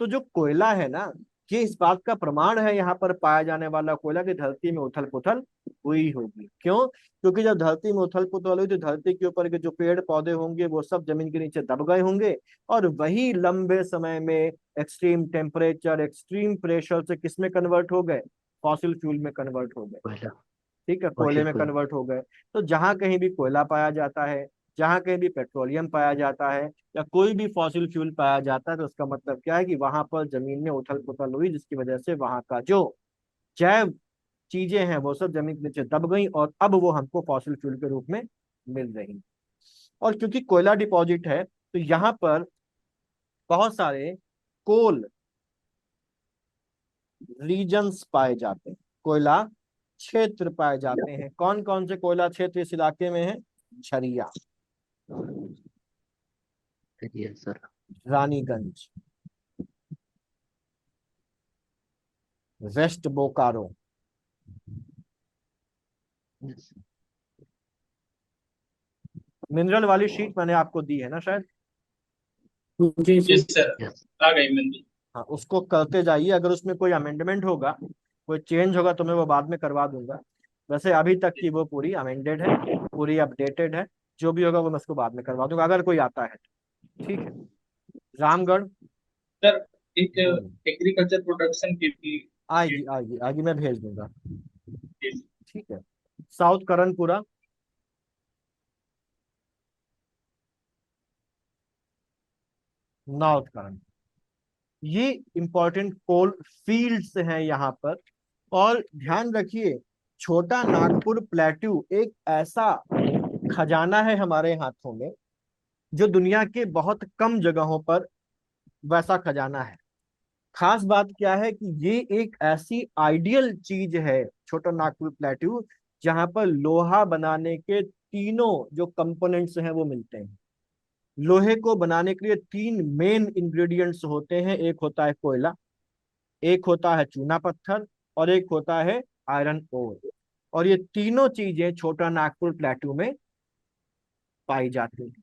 तो जो कोयला है ना, ये इस बात का प्रमाण है, यहाँ पर पाया जाने वाला कोयला की धरती में उथल पुथल हुई होगी। क्यों? क्योंकि जब धरती में उथल पुथल हुई तो धरती के ऊपर के जो पेड़ पौधे होंगे वो सब जमीन के नीचे दब गए होंगे, और वही लंबे समय में एक्सट्रीम टेम्परेचर, एक्सट्रीम प्रेशर से किस में कन्वर्ट हो गए? फॉसिल फ्यूल में कन्वर्ट हो गए। कोयला। ठीक है, कोयले फॉसिल में फ्यूल। कन्वर्ट हो गए। तो जहां कहीं भी कोयला पाया जाता है, जहां कहीं भी पेट्रोलियम पाया जाता है, या कोई भी फॉसिल फ्यूल पाया जाता है, तो उसका मतलब क्या है कि वहां पर जमीन में उथल पुथल हुई, जिसकी वजह से वहां का जो जैव चीजें हैं वो सब जमीन के नीचे दब गई, और अब वो हमको फॉसिल फ्यूल के रूप में मिल रही। और क्योंकि कोयला डिपॉजिट है तो यहाँ पर बहुत सारे कोल रीजन्स पाए जाते हैं, कोयला क्षेत्र पाए जाते हैं। कौन कौन से कोयला क्षेत्र इस इलाके में है? झरिया, चलिए sir. Raniganj, west Bokaro, yes. Mineral वाली शीट मैंने आपको दी है ना शायद। जी जी जी। Sir, yes. आ गई मंदिर। हाँ, उसको करते जाइए। अगर उसमें कोई अमेंडमेंट होगा, कोई चेंज होगा, तो मैं वो बाद में करवा दूंगा। वैसे अभी तक की वो पूरी अमेंडेड है, पूरी अपडेटेड है। जो भी होगा वो मैं उसको बाद में करवा दूंगा अगर कोई आता है तो। ठीक है। रामगढ़। सर एक हम्म, एग्रीकल्चर प्रोडक्शन की भी आएगी sheet आएगी आएगी, मैं भेज दूंगा। थी। ठीक है। साउथ करणपुरा, नॉर्थ करण, ये इंपॉर्टेंट कोल फील्ड्स हैं यहाँ पर। और ध्यान रखिए, छोटा नागपुर प्लेट्यू एक ऐसा खजाना है हमारे हाथों में, जो दुनिया के बहुत कम जगहों पर वैसा खजाना है। खास बात क्या है कि ये एक ऐसी आइडियल चीज है, छोटा नागपुर प्लेट्यू, जहां पर लोहा बनाने के तीनों जो कंपोनेंट्स हैं वो मिलते हैं। लोहे को बनाने के लिए तीन मेन इंग्रेडिएंट्स होते हैं, एक होता है कोयला, एक होता है चूना पत्थर, और एक होता है आयरन ओर। और ये तीनों चीजें छोटा नागपुर प्लेट्यू में पाई जाती हैं।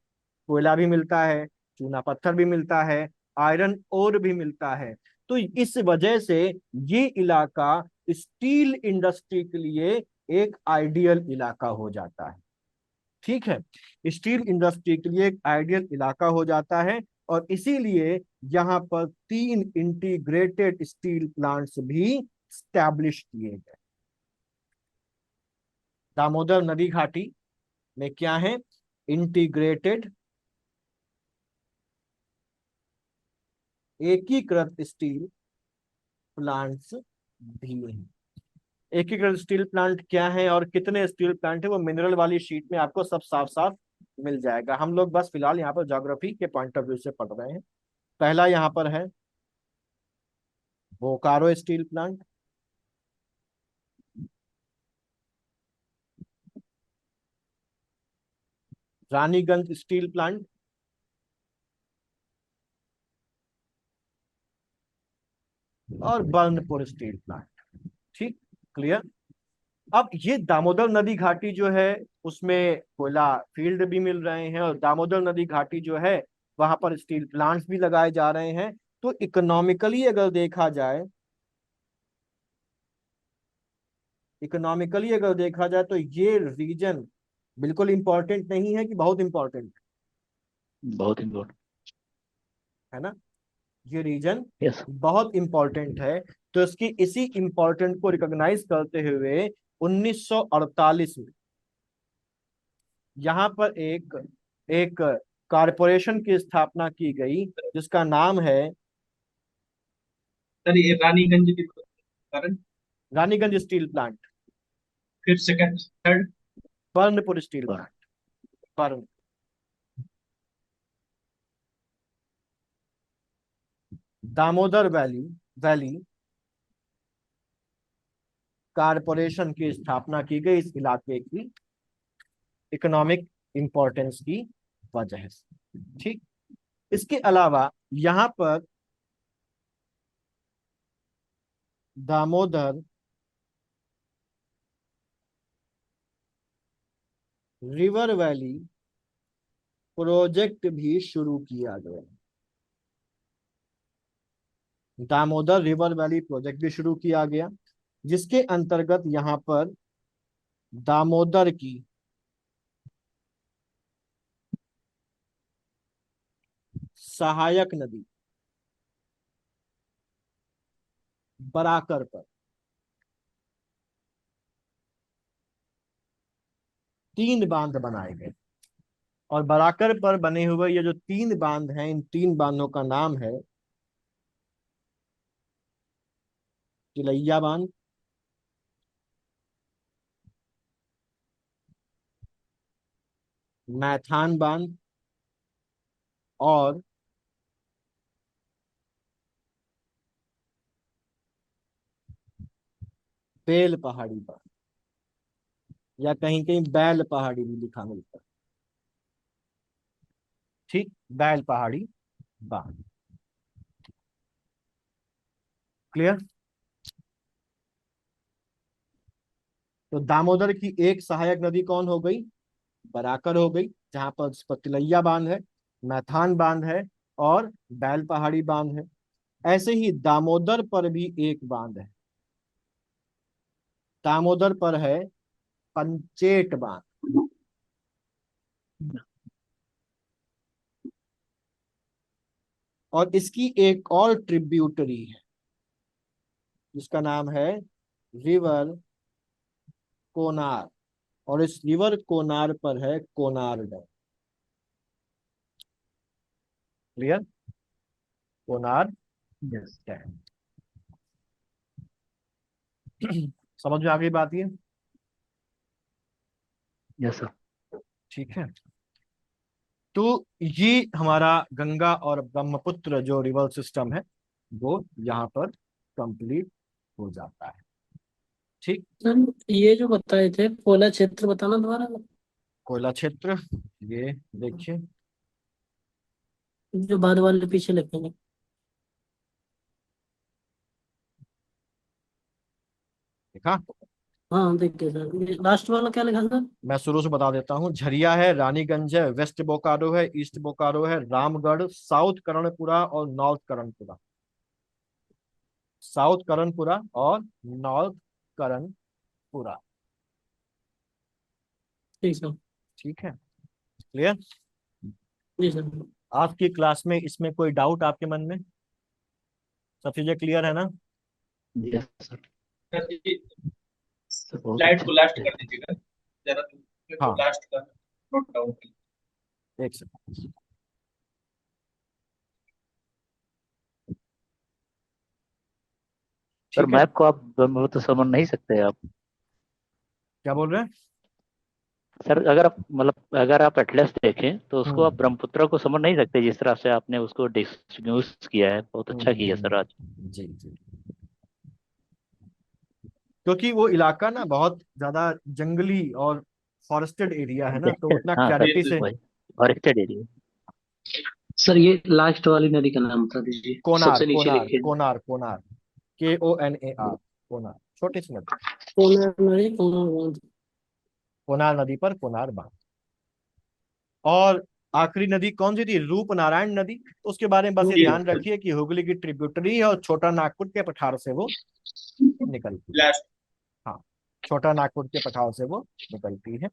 कोयला भी मिलता है, चूना पत्थर भी मिलता है, आयरन ओर भी मिलता है। तो इस वजह से ये इलाका स्टील इंडस्ट्री के लिए एक आइडियल इलाका हो जाता है। ठीक है, स्टील इंडस्ट्री के लिए एक आइडियल इलाका हो जाता है। और इसीलिए यहाँ पर तीन इंटीग्रेटेड स्टील प्लांट्स भी स्टैब्लिश किए गए। दामोदर नदी घाटी में क्या है? इंटीग्रेटेड एकीकृत स्टील प्लांट्स भी हैं। एकीकृत स्टील प्लांट क्या है और कितने स्टील प्लांट है, वो मिनरल वाली शीट में आपको सब साफ साफ मिल जाएगा। हम लोग बस फिलहाल यहाँ पर ज्योग्राफी के पॉइंट ऑफ व्यू से पढ़ रहे हैं। पहला यहाँ पर है Bokaro steel plant, Raniganj steel plant, और बर्नपुर स्टील प्लांट। ठीक, क्लियर। अब ये दामोदर नदी घाटी जो है उसमें कोयला फील्ड भी मिल रहे हैं, और दामोदर नदी घाटी जो है वहां पर स्टील प्लांट्स भी लगाए जा रहे हैं। तो इकोनॉमिकली अगर देखा जाए, तो ये रीजन बिल्कुल इंपॉर्टेंट नहीं है कि बहुत इंपॉर्टेंट बहुत इम्पोर्टेंट। है ना? ये रीजन यस। बहुत इंपॉर्टेंट है। तो इसकी इसी इंपॉर्टेंट को रिकॉग्नाइज करते हुए 1948 में यहाँ पर एक एक कारपोरेशन की स्थापना की गई, जिसका नाम है सर ये रानीगंज के कारण। रानीगंज स्टील प्लांट, फिर second third. Burnpur steel plant, burn Damodar valley valley corporation की स्थापना की गई इस इलाके की इकोनॉमिक इंपॉर्टेंस की वजह से। ठीक, इसके अलावा यहाँ पर दामोदर रिवर वैली प्रोजेक्ट भी शुरू किया गया। दामोदर रिवर वैली प्रोजेक्ट भी शुरू किया गया, जिसके अंतर्गत यहाँ पर दामोदर की सहायक नदी बराकर पर 3 बांध बनाए गए। और बराकर पर बने हुए ये जो 3 बांध हैं, इन 3 बांधों का नाम है तिलैया बांध, मैथान बांध और बेल पहाड़ी बांध, या कहीं कहीं बैल पहाड़ी भी लिखा मिलता है। ठीक, बैल पहाड़ी बांध। क्लियर? तो दामोदर की एक सहायक नदी कौन हो गई? बराकर हो गई, जहां पर तिलैया बांध है, मैथान बांध है और बैल पहाड़ी बांध है। ऐसे ही दामोदर पर भी एक बांध है, दामोदर पर है पंचेट बांध। और इसकी एक और ट्रिब्यूटरी है जिसका नाम है रिवर कोनार, और इस रिवर कोनार पर है Konar dam. Clear? Konar yes dam. समझ में आ गई बात ये? Yes sir. ठीक है। तो ये हमारा गंगा और ब्रह्मपुत्र जो रिवर सिस्टम है वो यहाँ पर कंप्लीट हो जाता है। ठीक। सर ये जो बताए थे कोयला क्षेत्र बताना दोबारा, कोयला क्षेत्र, ये देखिए, जो बाद वाले पीछे लिखेंगे। देखा? हाँ देखिए सर, लास्ट वाला क्या लिखा सर? मैं शुरू से बता देता हूँ। झरिया है, रानीगंज है, वेस्ट बोकारो है, ईस्ट बोकारो है, रामगढ़, साउथ करणपुरा और नॉर्थ करणपुरा। साउथ करणपुरा और नॉर्थ करणपुरा। ठीक सर। ठीक है, क्लियर? जी सर। आज की क्लास में इसमें कोई डाउट आपके मन में? सब चीजें क्लियर है ना? Yes sir. सर ये सर बहुत स्लाइड अच्छा। को लास्ट कर दीजिएगा जरा, तो हाँ, लास्ट का नोट डाउन। एक सेकंड। सर ठीक है, मैप को आप तो समझ नहीं सकते आप? क्या बोल रहे हैं? सर अगर आप मतलब अगर आप एटलस देखें तो उसको आप हम्म ब्रह्मपुत्र को समझ नहीं सकते, जिस तरह से आपने उसको डिस्ट्रीब्यूट किया है। बहुत अच्छा किया सर आज। जी जी। क्योंकि वो इलाका ना बहुत ज्यादा जंगली और फॉरेस्टेड एरिया है ना, तो उतना हाँ सर क्लैरिटी से। वही, फॉरेस्टेड एरिया। सर ये लास्ट वाली नदी का नाम बता दीजिए, कोनार, सबसे नीचे कोनार, लिखिए। कोनार, कोनार, KONAR, कोनार, छोटी सी नदी। कोनार नदी, कोनार बांध। कोनार नदी पर कोनार बांध। और आखिरी नदी कौन सी थी? रूपनारायण नदी। तो उसके बारे में बस ये ध्यान रखिए कि हुगली की ट्रिब्यूटरी है और छोटा नागपुर के पठार से वो निकलती है। लास्ट। हाँ, छोटा नागपुर के पठार से वो निकलती है।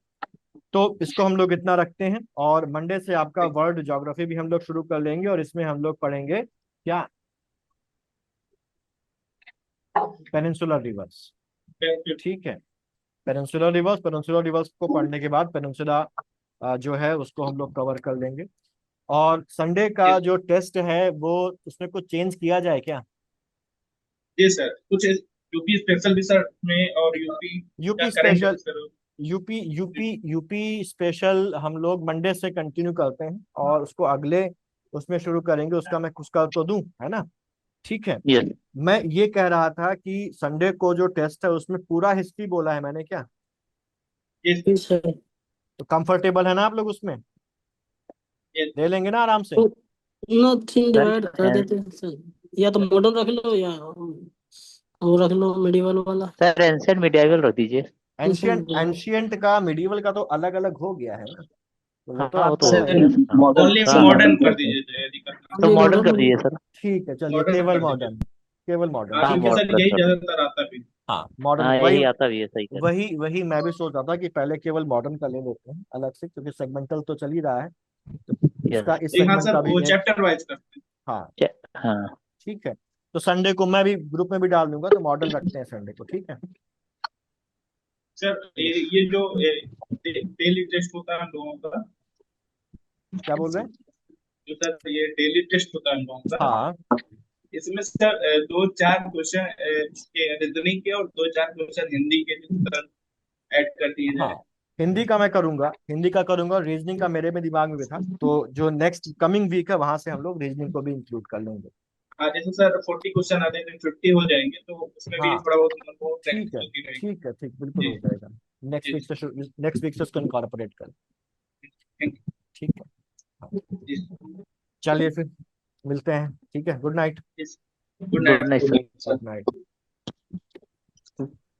तो इसको हम लोग इतना रखते हैं, और मंडे से आपका वर्ल्ड ज्योग्राफी भी हम लोग शुरू कर लेंगे, और इसमें हम लोग पढ़ेंगे क्या? Peninsular reverse. ठीक है, पेनिनसुलर रिवर्स को पढ़ने के बाद पेनिनसुला जो है उसको हम लोग कवर कर लेंगे। और संडे का जो टेस्ट है वो उसमें कुछ चेंज किया जाए क्या? जी सर, कुछ यूपी स्पेशल भी सर में, और यूपी क्या यूपी करेंगे स्पेशल, सर? यूपी स्पेशल हम लोग मंडे से कंटिन्यू करते हैं, और उसको अगले उसमें शुरू करेंगे। उसका मैं कुछ कर तो दूं, है ना? ठीक है। यस मैं ये कह रहा था कि संडे को जो टेस्ट है उसमें पूरा हिस्ट्री बोला है मैंने क्या? जी जी सर। सर। तो कंफर्टेबल है ना आप लोग? उसमें ये ले लेंगे ना आराम से? तो तीन डिवाइड कर सर। देते हैं सर, या तो मॉडर्न रख लो या वो रख लो मिडिवल वाला। सर एंशिएंट मिडाइवल रख दीजिए। एंशियंट, एंशियंट का मिडिवल का तो अलग अलग हो गया है ना, तो वो हाँ तो वो तो आपको। हो गया सर। हाँ ओनली हाँ हाँ। मॉडर्न कर दीजिए यदि करना। तो नहीं मॉडर्न कर मॉडर्न। दीजिए सर। ठीक है, चलिए मॉडर्न केवल कर दीजिए। मॉडर्न, केवल मॉडर्न। हाँ, हाँ ठीक क्योंकि है, सर मॉडर्न यही कर दीजिए। ज्यादातर आता भी। हाँ मॉडर्न, हाँ वही यही आता भी है, सही कह रहे वही वही मैं भी सोच रहा था कि पहले केवल मॉडर्न का ले लेते हैं अलग से, क्योंकि सेगमेंटल तो चल ही रहा है, तो हैं। इसका इस हाँ सेगमेंट सर, का भी वो एक। चैप्टर वाइज करते हैं। हाँ हाँ ठीक है, तो संडे को मैं भी ग्रुप में भी डाल दूंगा, तो मॉडर्न रखते हैं संडे को, ठीक है। सर ये जो डेली टेस्ट होता है हम लोगों का, क्या बोल रहे हैं? जो सर ये डेली टेस्ट होता है हम लोगों का, हाँ इसमें सर दो चार क्वेश्चन के रीजनिंग के और दो चार क्वेश्चन हिंदी के सर ऐड कर दिए हाँ, जाए। हिंदी का मैं करूंगा, हिंदी का करूंगा, और रीजनिंग का मेरे में दिमाग में भी था, तो जो नेक्स्ट कमिंग वीक है वहां से हम लोग रीजनिंग को भी इंक्लूड कर लेंगे। हाँ जैसे सर 40 क्वेश्चन आते हैं तो 50 हो जाएंगे, तो उसमें भी हाँ थोड़ा बहुत हमको प्रैक्टिस ठीक है, होती रहेगी। ठीक है, ठीक, बिल्कुल जी हो जाएगा। जी नेक्स्ट वीक से उसको इनकॉर्पोरेट कर। थैंक ठीक है, हाँ, यू जी। चलिए फिर मिलते हैं, ठीक है, good night. Good good night night sir. Sir. Good night.